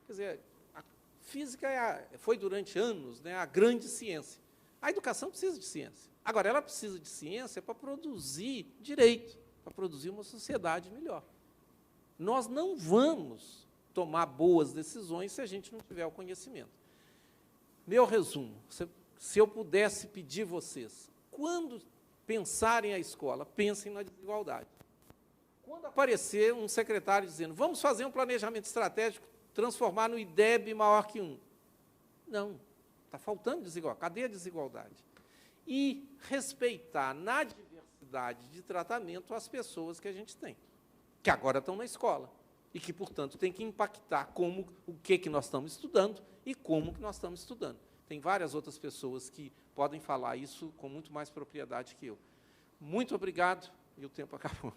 Quer dizer, a física foi, durante anos, né, a grande ciência. A educação precisa de ciência. Agora, ela precisa de ciência para produzir direito, para produzir uma sociedade melhor. Nós não vamos tomar boas decisões se a gente não tiver o conhecimento. Meu resumo, se eu pudesse pedir vocês, quando pensarem a escola, pensem na desigualdade. Quando aparecer um secretário dizendo, vamos fazer um planejamento estratégico, transformar no IDEB maior que 1. Não, está faltando desigualdade. Cadê a desigualdade? E respeitar na diversidade de tratamento as pessoas que a gente tem, que agora estão na escola, e que, portanto, tem que impactar o que nós estamos estudando e como que nós estamos estudando. Tem várias outras pessoas que podem falar isso com muito mais propriedade que eu. Muito obrigado, e o tempo acabou.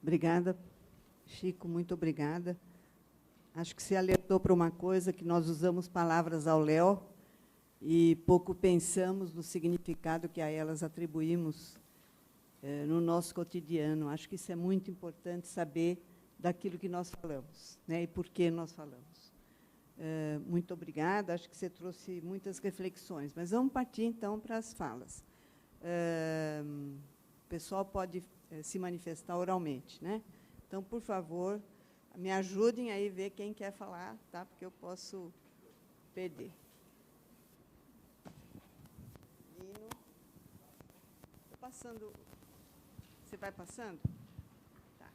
Obrigada, Chico, muito obrigada. Acho que se alertou para uma coisa, que nós usamos palavras ao léu e pouco pensamos no significado que a elas atribuímos no nosso cotidiano. Acho que isso é muito importante, saber daquilo que nós falamos, né, e por que nós falamos. Muito obrigada, acho que você trouxe muitas reflexões, mas vamos partir, então, para as falas. O pessoal pode se manifestar oralmente, né? Então, por favor, me ajudem aí a ver quem quer falar, tá? Porque eu posso perder. Lino. Estou passando. Você vai passando? Tá.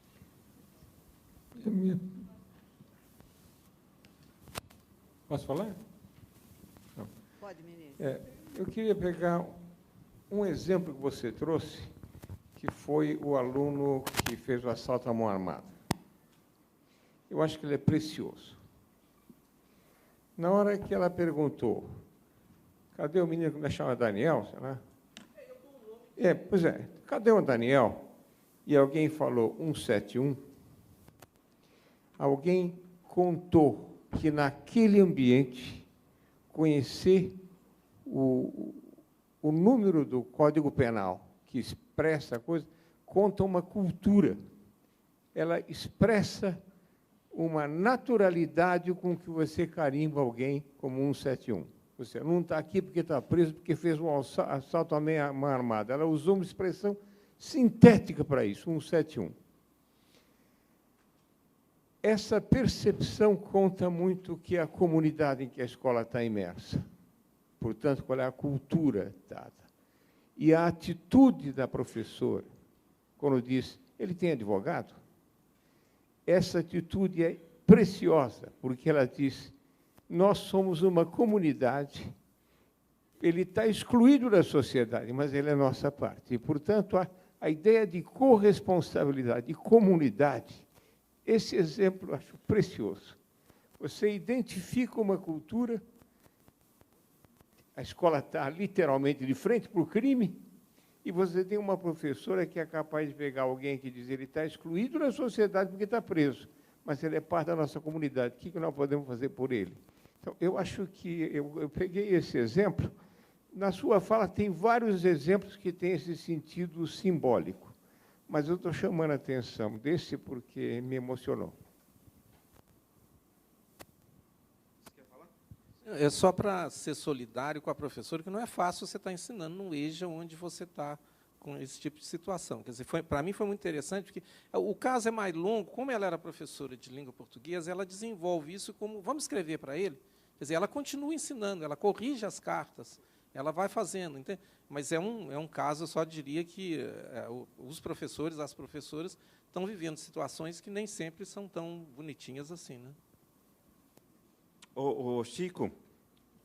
Posso falar? Não. Pode, Menezes. Eu queria pegar um exemplo que você trouxe, que foi o aluno que fez o assalto à mão armada. Eu acho que ele é precioso. Na hora que ela perguntou, cadê o menino que me chama Daniel? Sei lá. Pois é, cadê o Daniel? E alguém falou 171. Alguém contou que, naquele ambiente, conhecer o número do Código Penal, que expressa a coisa, conta uma cultura. Ela expressa uma naturalidade com que você carimba alguém como 171. Você não está aqui porque está preso, porque fez um assalto à mão armada. Ela usou uma expressão sintética para isso, 171. Essa percepção conta muito que é a comunidade em que a escola está imersa. Portanto, qual é a cultura dada. E a atitude da professora, quando diz, ele tem advogado? Essa atitude é preciosa, porque ela diz, nós somos uma comunidade, ele está excluído da sociedade, mas ele é nossa parte. E, portanto, a ideia de corresponsabilidade, de comunidade, esse exemplo eu acho precioso. Você identifica uma cultura, a escola está literalmente de frente para o crime, e você tem uma professora que é capaz de pegar alguém que diz ele está excluído da sociedade porque está preso, mas ele é parte da nossa comunidade. O que nós podemos fazer por ele? Então, eu acho que eu peguei esse exemplo. Na sua fala tem vários exemplos que têm esse sentido simbólico, mas eu estou chamando a atenção desse porque me emocionou. É só para ser solidário com a professora, que não é fácil você estar ensinando no EJA onde você está com esse tipo de situação. Quer dizer, para mim foi muito interessante, porque o caso é mais longo. Como ela era professora de língua portuguesa, ela desenvolve isso como, vamos escrever para ele? Quer dizer, ela continua ensinando, ela corrige as cartas, ela vai fazendo. Entende? Mas é um caso, eu só diria que os professores, as professoras, estão vivendo situações que nem sempre são tão bonitinhas assim, né? Chico,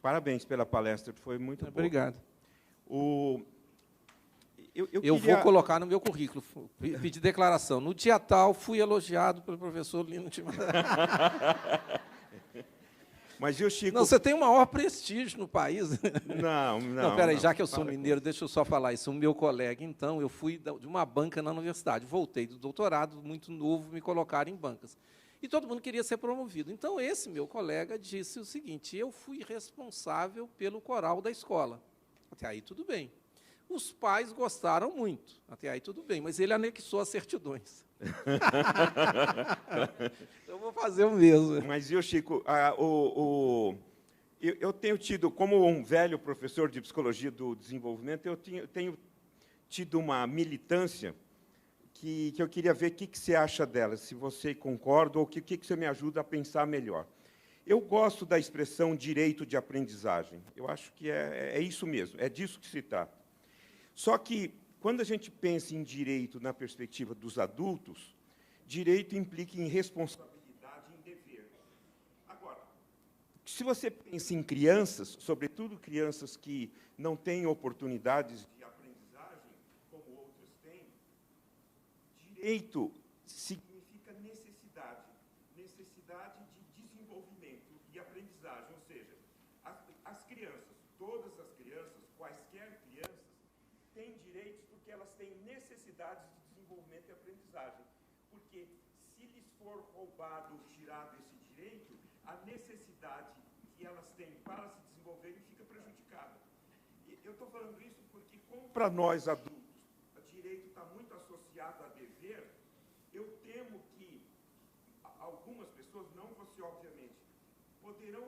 parabéns pela palestra, foi muito boa. Obrigado. Eu vou colocar no meu currículo, pedir declaração. No dia tal, fui elogiado pelo professor Lino Timaré. Mas, viu, Chico... Não, você tem o maior prestígio no país. Não, peraí, já que eu sou mineiro, deixa eu só falar isso. O meu colega, então, eu fui de uma banca na universidade, voltei do doutorado, muito novo, me colocaram em bancas. E todo mundo queria ser promovido. Então, esse meu colega disse o seguinte, eu fui responsável pelo coral da escola. Até aí, tudo bem. Os pais gostaram muito, até aí tudo bem, mas ele anexou as certidões. Eu vou fazer o mesmo. Mas, viu, Chico, eu tenho tido, como um velho professor de psicologia do desenvolvimento, eu tenho tido uma militância que eu queria ver o que você acha dela, se você concorda ou o que você me ajuda a pensar melhor. Eu gosto da expressão direito de aprendizagem. Eu acho que é isso mesmo, é disso que se trata. Só que, quando a gente pensa em direito na perspectiva dos adultos, direito implica em responsabilidade e em dever. Agora, se você pensa em crianças, sobretudo crianças que não têm oportunidades de aprendizagem, como outras têm, direito significa necessidade de desenvolvimento e aprendizagem. Ou seja, as crianças, todas as crianças, quaisquer crianças, têm direitos porque elas têm necessidades de desenvolvimento e aprendizagem. Porque, se lhes for roubado ou tirado esse direito, a necessidade que elas têm para se desenvolverem fica prejudicada. E eu estou falando isso porque, como para nós adultos, o direito está muito associado a dever, eu temo que algumas pessoas, não você, obviamente, poderão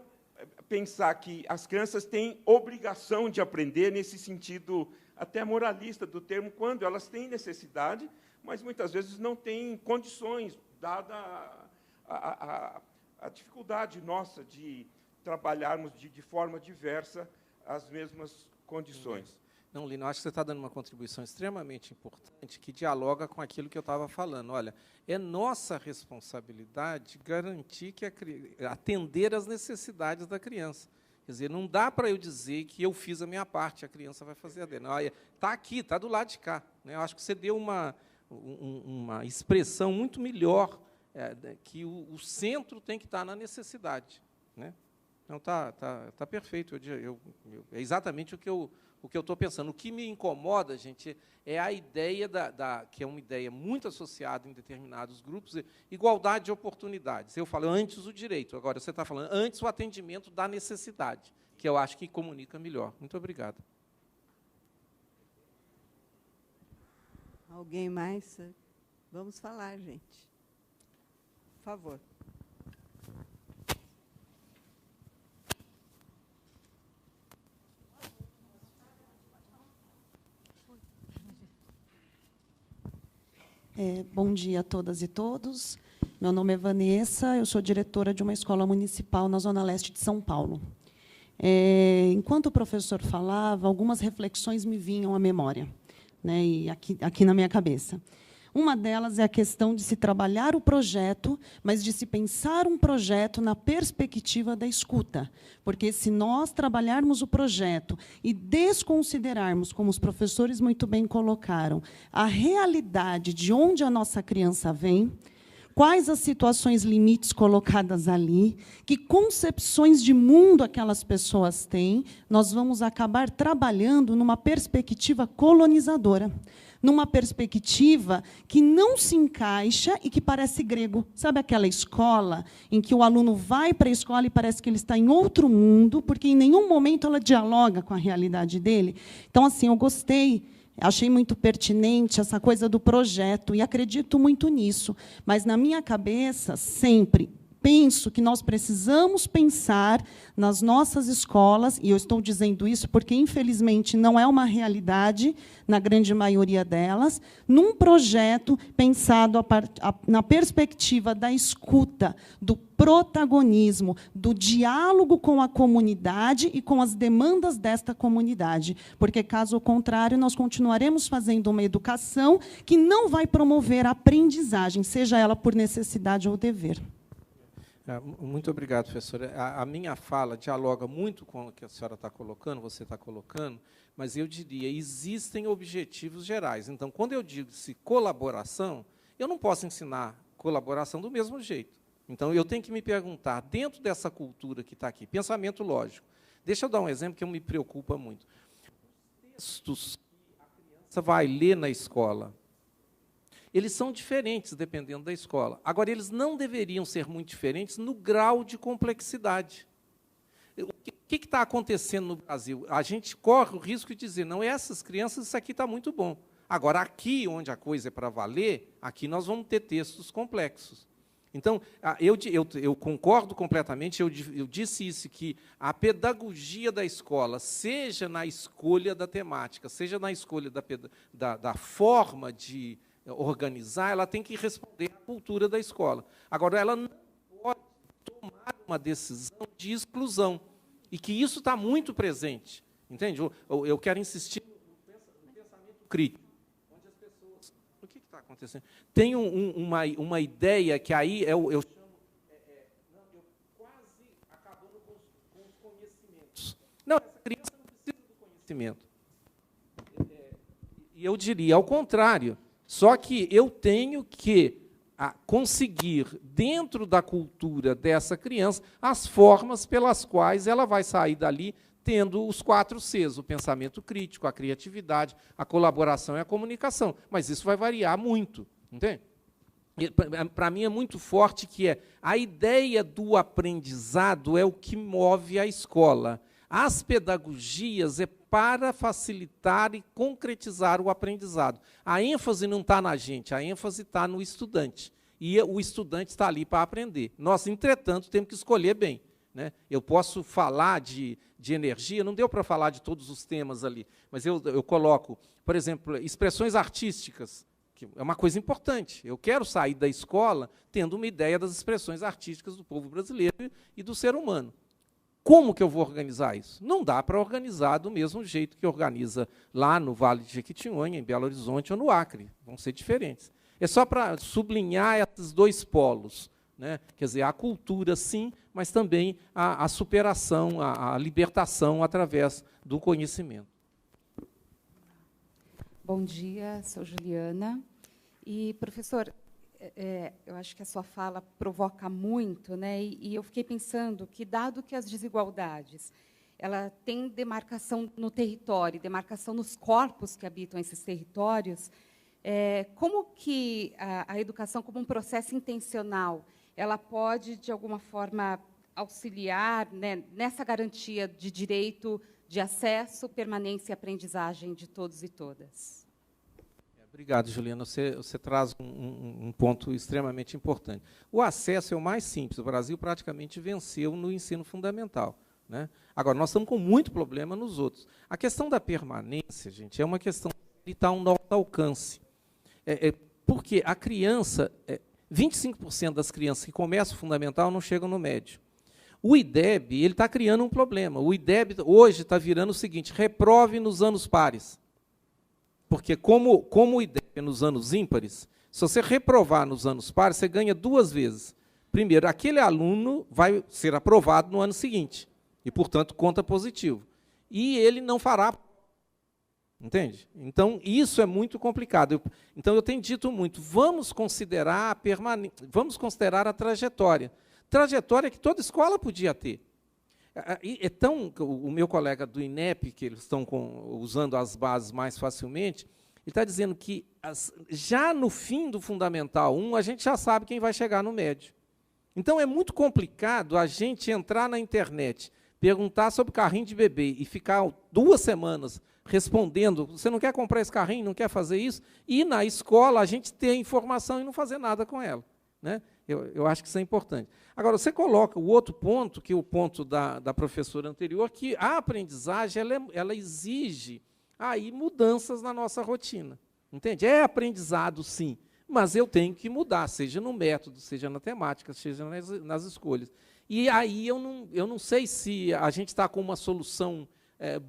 pensar que as crianças têm obrigação de aprender nesse sentido até moralista do termo, quando elas têm necessidade, mas muitas vezes não têm condições, dada a dificuldade nossa de trabalharmos de forma diversa as mesmas condições. Não, Lino, acho que você está dando uma contribuição extremamente importante que dialoga com aquilo que eu estava falando. Olha, é nossa responsabilidade garantir que atender às necessidades da criança. Quer dizer, não dá para eu dizer que eu fiz a minha parte, a criança vai fazer a dele. Está aqui, está do lado de cá. Né? Eu acho que você deu uma expressão muito melhor, que o centro tem que estar na necessidade. Né? Então, está perfeito. É exatamente o que eu estou pensando. O que me incomoda, gente, é a ideia, que é uma ideia muito associada em determinados grupos, igualdade de oportunidades. Eu falo antes o direito, agora você está falando antes o atendimento da necessidade, que eu acho que comunica melhor. Muito obrigado. Alguém mais? Vamos falar, gente. Por favor. Bom dia a todas e todos. Meu nome é Vanessa, eu sou diretora de uma escola municipal na Zona Leste de São Paulo. Enquanto o professor falava, algumas reflexões me vinham à memória, né, e aqui na minha cabeça. Uma delas é a questão de se trabalhar o projeto, mas de se pensar um projeto na perspectiva da escuta. Porque, se nós trabalharmos o projeto e desconsiderarmos, como os professores muito bem colocaram, a realidade de onde a nossa criança vem, quais as situações limites colocadas ali, que concepções de mundo aquelas pessoas têm, nós vamos acabar trabalhando numa perspectiva colonizadora, numa perspectiva que não se encaixa e que parece grego. Sabe aquela escola em que o aluno vai para a escola e parece que ele está em outro mundo, porque em nenhum momento ela dialoga com a realidade dele? Então, assim, eu gostei, achei muito pertinente essa coisa do projeto, e acredito muito nisso. Mas, na minha cabeça, sempre penso que nós precisamos pensar nas nossas escolas, e eu estou dizendo isso porque, infelizmente, não é uma realidade na grande maioria delas, num projeto pensado na perspectiva da escuta, do protagonismo, do diálogo com a comunidade e com as demandas desta comunidade. Porque, caso contrário, nós continuaremos fazendo uma educação que não vai promover a aprendizagem, seja ela por necessidade ou dever. Muito obrigado, professora. A minha fala dialoga muito com o que a senhora está colocando, você está colocando, mas eu diria, existem objetivos gerais. Então, quando eu digo-se colaboração, eu não posso ensinar colaboração do mesmo jeito. Então, eu tenho que me perguntar, dentro dessa cultura que está aqui, pensamento lógico. Deixa eu dar um exemplo que me preocupa muito. Os textos que a criança vai ler na escola, eles são diferentes, dependendo da escola. Agora, eles não deveriam ser muito diferentes no grau de complexidade. O que está acontecendo no Brasil? A gente corre o risco de dizer, não, essas crianças, isso aqui está muito bom. Agora, aqui, onde a coisa é para valer, aqui nós vamos ter textos complexos. Então, eu concordo completamente, eu disse isso, que a pedagogia da escola, seja na escolha da temática, seja na escolha da forma de organizar, ela tem que responder à cultura da escola. Agora, ela não pode tomar uma decisão de exclusão, e que isso está muito presente. Entende? Eu quero insistir no pensamento crítico, onde as pessoas... O que está acontecendo? Tem uma ideia que aí eu chamo... eu quase acabando com os conhecimentos. Não, essa criança não precisa do conhecimento. E eu diria, ao contrário, só que eu tenho que conseguir, dentro da cultura dessa criança, as formas pelas quais ela vai sair dali tendo os 4 Cs, o pensamento crítico, a criatividade, a colaboração e a comunicação. Mas isso vai variar muito, entende? para mim é muito forte, que é a ideia do aprendizado é o que move a escola. As pedagogias é para facilitar e concretizar o aprendizado. A ênfase não está na gente, a ênfase está no estudante. E o estudante está ali para aprender. Nós, entretanto, temos que escolher bem, né? Eu posso falar de energia, não deu para falar de todos os temas ali, mas eu coloco, por exemplo, expressões artísticas, que é uma coisa importante. Eu quero sair da escola tendo uma ideia das expressões artísticas do povo brasileiro e do ser humano. Como que eu vou organizar isso? Não dá para organizar do mesmo jeito que organiza lá no Vale de Jequitinhonha, em Belo Horizonte ou no Acre. Vão ser diferentes. É só para sublinhar esses dois polos, né? Quer dizer, a cultura, sim, mas também a superação, a libertação através do conhecimento. Bom dia, sou Juliana. E, professor, eu acho que a sua fala provoca muito, né? E eu fiquei pensando que, dado que as desigualdades ela tem demarcação no território, demarcação nos corpos que habitam esses territórios, como que a educação, como um processo intencional, ela pode, de alguma forma, auxiliar, né, nessa garantia de direito de acesso, permanência e aprendizagem de todos e todas? Obrigado, Juliana. Você traz um ponto extremamente importante. O acesso é o mais simples. O Brasil praticamente venceu no ensino fundamental, né? Agora, nós estamos com muito problema nos outros. A questão da permanência, gente, é uma questão de estar um nosso alcance. Porque a criança, 25% das crianças que começam o fundamental não chegam no médio. O IDEB ele está criando um problema. O IDEB hoje está virando o seguinte: reprove nos anos pares. Porque como o IDEB é nos anos ímpares, se você reprovar nos anos pares, você ganha duas vezes. Primeiro, aquele aluno vai ser aprovado no ano seguinte, e, portanto, conta positivo. E ele não fará. Entende? Então, isso é muito complicado. Então, eu tenho dito muito, vamos considerar a trajetória. Trajetória que toda escola podia ter. Então, o meu colega do INEP, que eles estão usando as bases mais facilmente, ele está dizendo que já no fim do Fundamental 1, a gente já sabe quem vai chegar no médio. Então, é muito complicado a gente entrar na internet, perguntar sobre carrinho de bebê e ficar 2 semanas respondendo, você não quer comprar esse carrinho, não quer fazer isso, e na escola a gente ter a informação e não fazer nada com ela, né? Eu acho que isso é importante. Agora, você coloca o outro ponto, que é o ponto da professora anterior, que a aprendizagem ela exige aí mudanças na nossa rotina. Entende? É aprendizado, sim, mas eu tenho que mudar, seja no método, seja na temática, seja nas escolhas. E aí eu não sei se a gente está com uma solução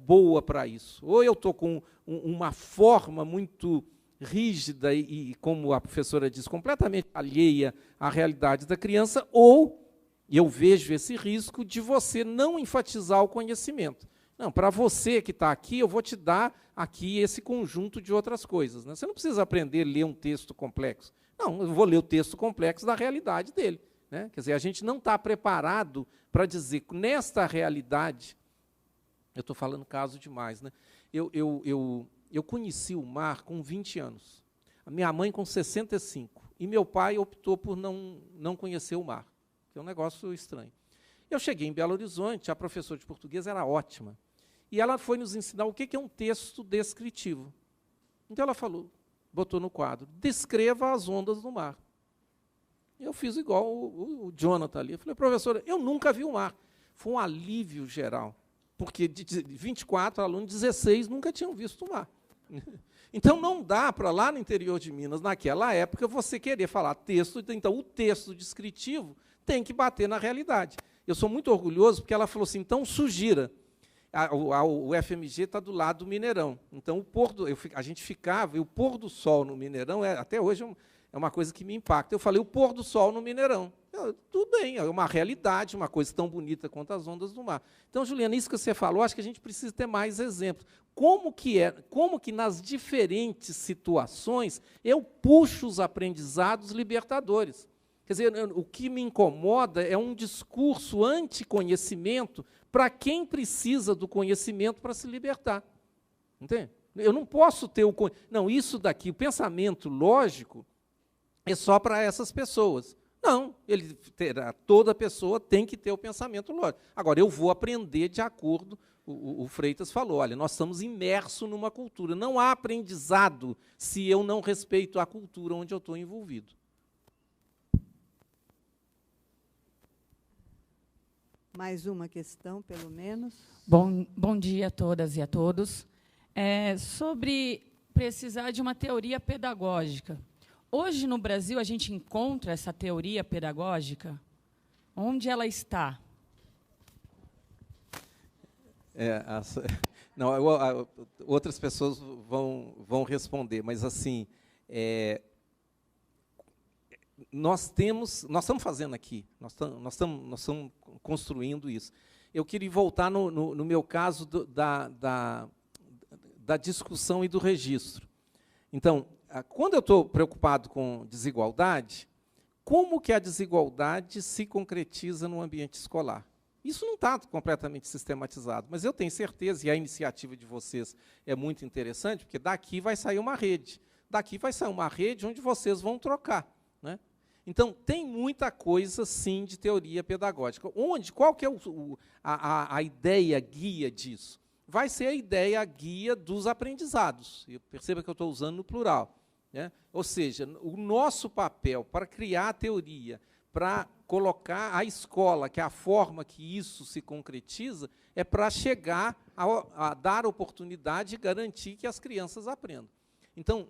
boa para isso. Ou eu estou com uma forma muito rígida e, como a professora diz, completamente alheia à realidade da criança, ou eu vejo esse risco de você não enfatizar o conhecimento. Não, para você que está aqui, eu vou te dar aqui esse conjunto de outras coisas, né? Você não precisa aprender a ler um texto complexo. Não, eu vou ler o texto complexo da realidade dele, né? Quer dizer, a gente não está preparado para dizer, nesta realidade, eu estou falando caso demais, né? Eu conheci o mar com 20 anos, a minha mãe com 65, e meu pai optou por não conhecer o mar, que é um negócio estranho. Eu cheguei em Belo Horizonte, a professora de português era ótima, e ela foi nos ensinar o que é um texto descritivo. Então ela falou, botou no quadro, descreva as ondas do mar. Eu fiz igual o Jonathan ali. Eu falei, professora, eu nunca vi o mar. Foi um alívio geral, porque de 24 alunos, 16 nunca tinham visto o mar. Então, não dá para, lá no interior de Minas, naquela época, você querer falar texto. Então, o texto descritivo tem que bater na realidade. Eu sou muito orgulhoso, porque ela falou assim, então, sugira. O FMG está do lado do Mineirão. Então, a gente ficava, e o pôr do sol no Mineirão, até hoje, é uma coisa que me impacta. Eu falei, o pôr do sol no Mineirão. Tudo bem, é uma realidade, uma coisa tão bonita quanto as ondas do mar. Então, Juliana, isso que você falou, acho que a gente precisa ter mais exemplos. Como que nas diferentes situações eu puxo os aprendizados libertadores? Quer dizer, o que me incomoda é um discurso anti-conhecimento para quem precisa do conhecimento para se libertar. Entende? Eu não posso ter não, isso daqui, o pensamento lógico, é só para essas pessoas. Não, toda pessoa tem que ter o pensamento lógico. Agora, eu vou aprender de acordo, o Freitas falou, olha, nós estamos imersos numa cultura. Não há aprendizado se eu não respeito a cultura onde eu estou envolvido. Mais uma questão, pelo menos. Bom dia a todas e a todos. Sobre precisar de uma teoria pedagógica. Hoje, no Brasil, a gente encontra essa teoria pedagógica? Onde ela está? Outras pessoas vão responder, mas, assim, nós estamos fazendo aqui, nós estamos construindo isso. Eu queria voltar, no meu caso, da discussão e do registro. Então, quando eu estou preocupado com desigualdade, como que a desigualdade se concretiza no ambiente escolar? Isso não está completamente sistematizado, mas eu tenho certeza, e a iniciativa de vocês é muito interessante, porque daqui vai sair uma rede. Daqui vai sair uma rede onde vocês vão trocar, né? Então, tem muita coisa, sim, de teoria pedagógica. Qual que é a ideia guia disso? Vai ser a ideia guia dos aprendizados. Perceba que eu estou usando no plural, né? Ou seja, o nosso papel para criar a teoria, para colocar a escola, que é a forma que isso se concretiza, é para chegar a dar oportunidade e garantir que as crianças aprendam. Então,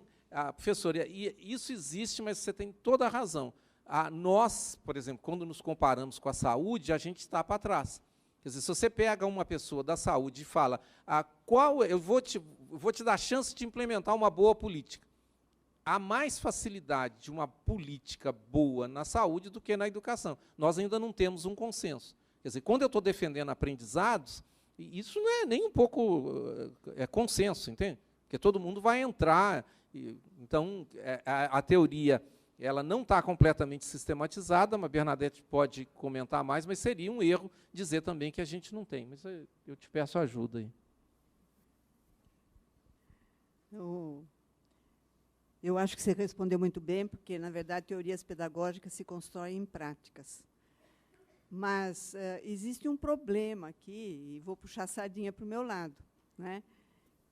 professora, isso existe, mas você tem toda a razão. Nós, por exemplo, quando nos comparamos com a saúde, a gente está para trás. Quer dizer, se você pega uma pessoa da saúde e fala, eu vou te dar a chance de implementar uma boa política. Há mais facilidade de uma política boa na saúde do que na educação. Nós ainda não temos um consenso. Quer dizer, quando eu estou defendendo aprendizados, isso não é nem um pouco consenso, entende? Porque todo mundo vai entrar. Então, a teoria ela não está completamente sistematizada, mas a Bernadette pode comentar mais, mas seria um erro dizer também que a gente não tem. Mas eu te peço ajuda aí. Eu acho que você respondeu muito bem, porque, na verdade, teorias pedagógicas se constroem em práticas. Mas existe um problema aqui, e vou puxar a sardinha para o meu lado, né?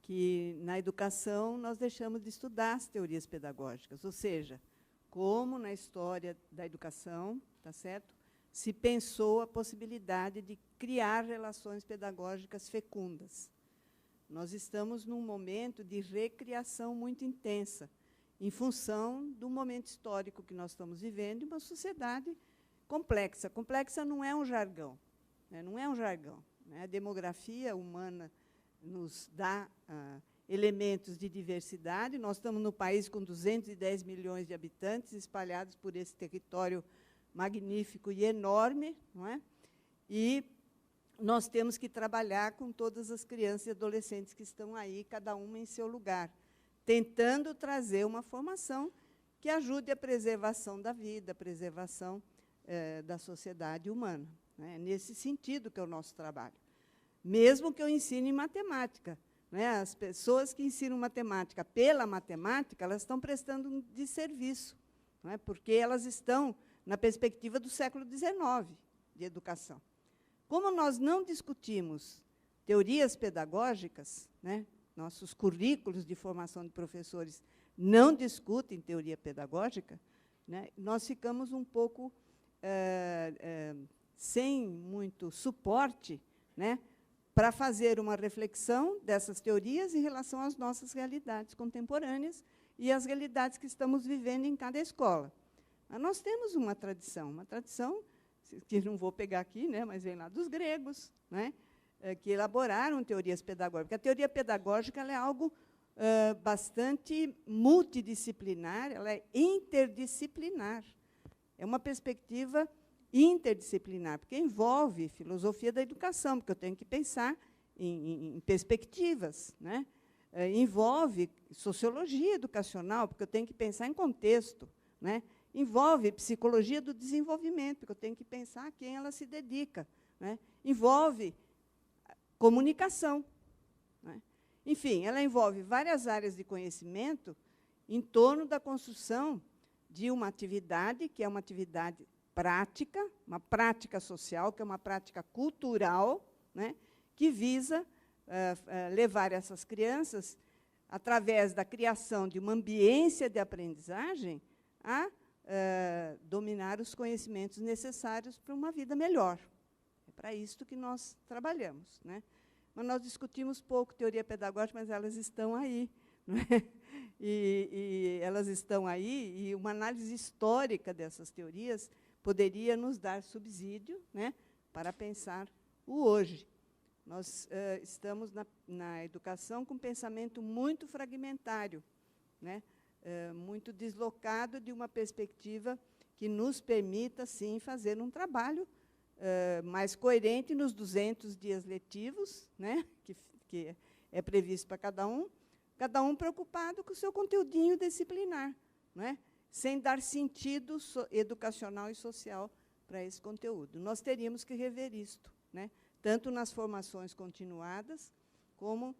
Que, na educação, nós deixamos de estudar as teorias pedagógicas, ou seja, como na história da educação, tá certo? Se pensou a possibilidade de criar relações pedagógicas fecundas. Nós estamos num momento de recriação muito intensa, em função do momento histórico que nós estamos vivendo, e uma sociedade complexa. Complexa não é um jargão, né? Não é um jargão, né? A demografia humana nos dá elementos de diversidade. Nós estamos no país com 210 milhões de habitantes, espalhados por esse território magnífico e enorme, não é? E nós temos que trabalhar com todas as crianças e adolescentes que estão aí, cada uma em seu lugar, tentando trazer uma formação que ajude a preservação da vida, a preservação da sociedade humana, né? Nesse sentido que é o nosso trabalho. Mesmo que eu ensine matemática, né? As pessoas que ensinam matemática pela matemática, elas estão prestando um desserviço, não é? Porque elas estão na perspectiva do século XIX de educação. Como nós não discutimos teorias pedagógicas, né? Nossos currículos de formação de professores não discutem teoria pedagógica, né? Nós ficamos um pouco sem muito suporte, né, para fazer uma reflexão dessas teorias em relação às nossas realidades contemporâneas e às realidades que estamos vivendo em cada escola. Mas nós temos uma tradição que não vou pegar aqui, né, mas vem lá dos gregos, né, que elaboraram teorias pedagógicas. A teoria pedagógica ela é algo bastante multidisciplinar, ela é interdisciplinar. É uma perspectiva interdisciplinar, porque envolve filosofia da educação, porque eu tenho que pensar em perspectivas, né? Envolve sociologia educacional, porque eu tenho que pensar em contexto, né? Envolve psicologia do desenvolvimento, porque eu tenho que pensar a quem ela se dedica, né? Envolve comunicação, né? Enfim, ela envolve várias áreas de conhecimento em torno da construção de uma atividade, que é uma atividade prática, uma prática social, que é uma prática cultural, né, que visa levar essas crianças, através da criação de uma ambiência de aprendizagem, a dominar os conhecimentos necessários para uma vida melhor. É para isso que nós trabalhamos, né? Mas nós discutimos pouco teoria pedagógica, mas elas estão aí, não é? E elas estão aí, e uma análise histórica dessas teorias poderia nos dar subsídio, né, para pensar o hoje. Nós estamos na educação com um pensamento muito fragmentário, né, muito deslocado de uma perspectiva que nos permita, sim, fazer um trabalho mais coerente nos 200 dias letivos, né, que é previsto para cada um preocupado com o seu conteúdinho disciplinar, não é? Sem dar sentido educacional e social para esse conteúdo. Nós teríamos que rever isto, né, tanto nas formações continuadas, como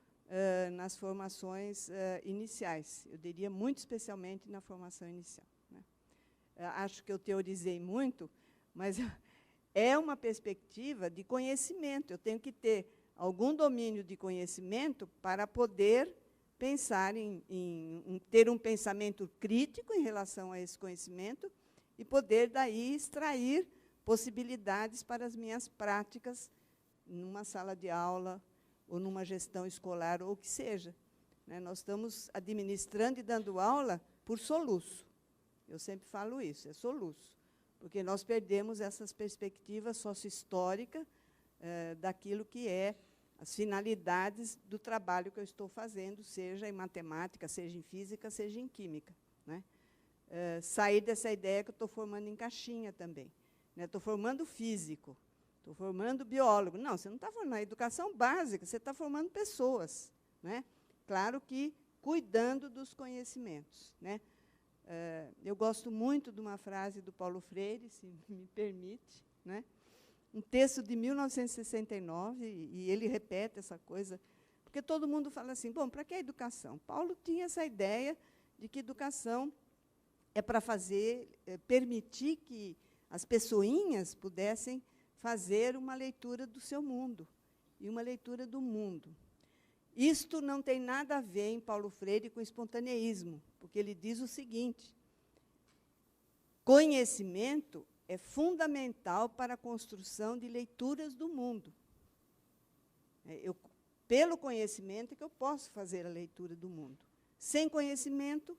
nas formações iniciais. Eu diria muito especialmente na formação inicial, né. Acho que eu teorizei muito, mas é uma perspectiva de conhecimento. Eu tenho que ter algum domínio de conhecimento para poder pensar em ter um pensamento crítico em relação a esse conhecimento e poder, daí, extrair possibilidades para as minhas práticas numa sala de aula ou numa gestão escolar, ou o que seja, né? Nós estamos administrando e dando aula por soluço. Eu sempre falo isso, é soluço, porque nós perdemos essas perspectivas sócio-históricas daquilo que é as finalidades do trabalho que eu estou fazendo, seja em matemática, seja em física, seja em química, né? Sair dessa ideia que eu estou formando em caixinha também, né? Estou formando físico, estou formando biólogo. Não, você não está formando a educação básica, você está formando pessoas, né? Claro que cuidando dos conhecimentos, né? Eu gosto muito de uma frase do Paulo Freire, se me permite, né? Um texto de 1969, e ele repete essa coisa, porque todo mundo fala assim, bom, para que a educação? Paulo tinha essa ideia de que educação é para permitir que as pessoinhas pudessem fazer uma leitura do seu mundo, e uma leitura do mundo. Isto não tem nada a ver, em Paulo Freire, com espontaneísmo, porque ele diz o seguinte: conhecimento é fundamental para a construção de leituras do mundo. Pelo conhecimento é que eu posso fazer a leitura do mundo. Sem conhecimento,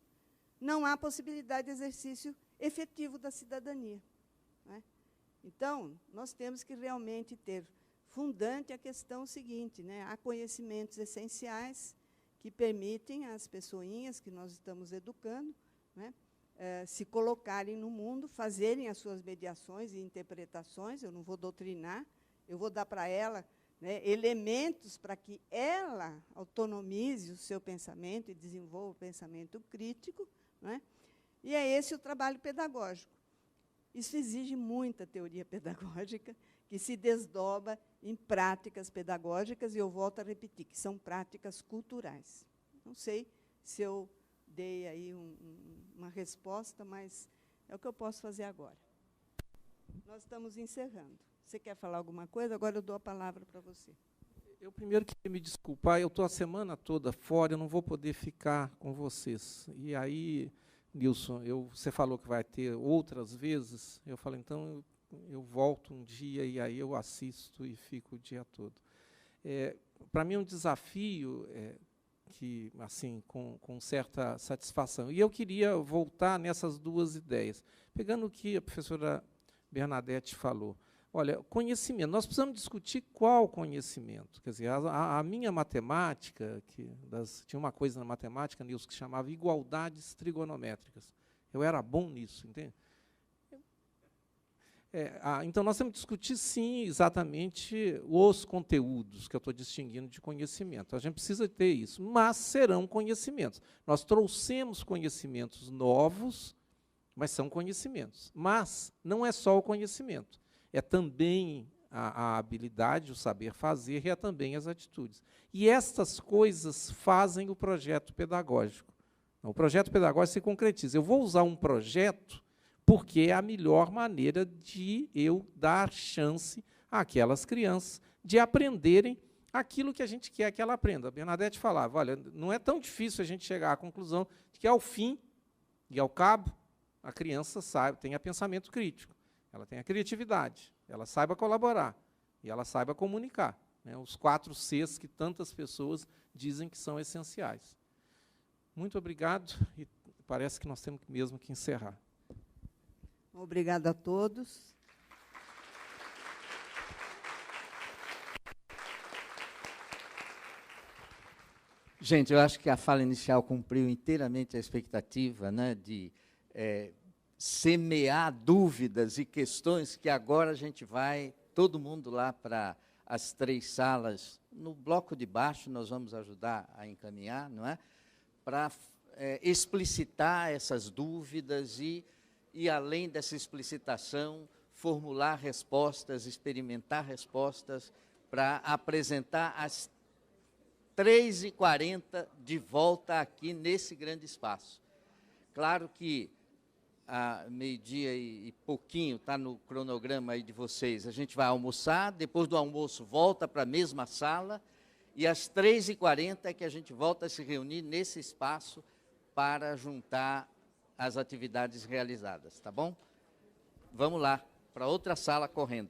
não há possibilidade de exercício efetivo da cidadania, né? Então, nós temos que realmente ter fundante a questão seguinte, né? Há conhecimentos essenciais que permitem às pessoinhas que nós estamos educando, né, se colocarem no mundo, fazerem as suas mediações e interpretações. Eu não vou doutrinar, eu vou dar para ela, né, elementos para que ela autonomize o seu pensamento e desenvolva o pensamento crítico, né? E é esse o trabalho pedagógico. Isso exige muita teoria pedagógica, que se desdobra em práticas pedagógicas, e eu volto a repetir, que são práticas culturais. Não sei se eu dei aí uma resposta, mas é o que eu posso fazer agora. Nós estamos encerrando. Você quer falar alguma coisa? Agora eu dou a palavra para você. Eu primeiro queria me desculpar, eu estou a semana toda fora, eu não vou poder ficar com vocês. E aí, Nilson, você falou que vai ter outras vezes, eu falei, então eu volto um dia e aí eu assisto e fico o dia todo. Para mim é um desafio que, assim, com certa satisfação. E eu queria voltar nessas duas ideias, pegando o que a professora Bernadette falou. Olha, conhecimento, nós precisamos discutir qual conhecimento. Quer dizer, a minha matemática, tinha uma coisa na matemática, Nilson, que chamava igualdades trigonométricas. Eu era bom nisso, entende? Então, nós temos que discutir, sim, exatamente os conteúdos que eu estou distinguindo de conhecimento. A gente precisa ter isso, mas serão conhecimentos. Nós trouxemos conhecimentos novos, mas são conhecimentos. Mas não é só o conhecimento, é também a habilidade, o saber fazer, e é também as atitudes. E estas coisas fazem o projeto pedagógico. O projeto pedagógico se concretiza. Eu vou usar um projeto porque é a melhor maneira de eu dar chance àquelas crianças de aprenderem aquilo que a gente quer que ela aprenda. A Bernadette falava, olha, não é tão difícil a gente chegar à conclusão de que, ao fim e ao cabo, a criança tenha pensamento crítico, ela tenha criatividade, ela saiba colaborar e ela saiba comunicar, né, os 4 Cs que tantas pessoas dizem que são essenciais. Muito obrigado, e parece que nós temos mesmo que encerrar. Obrigada a todos. Gente, eu acho que a fala inicial cumpriu inteiramente a expectativa, né, de semear dúvidas e questões que agora a gente vai, todo mundo lá para as 3 salas. No bloco de baixo nós vamos ajudar a encaminhar, não é? Para explicitar essas dúvidas e além dessa explicitação, formular respostas, experimentar respostas, para apresentar às 3h40 de volta aqui nesse grande espaço. Claro que a meio-dia e pouquinho, está no cronograma aí de vocês, a gente vai almoçar, depois do almoço volta para a mesma sala, e às 3h40 é que a gente volta a se reunir nesse espaço para juntar as atividades realizadas, tá bom? Vamos lá, para outra sala correndo.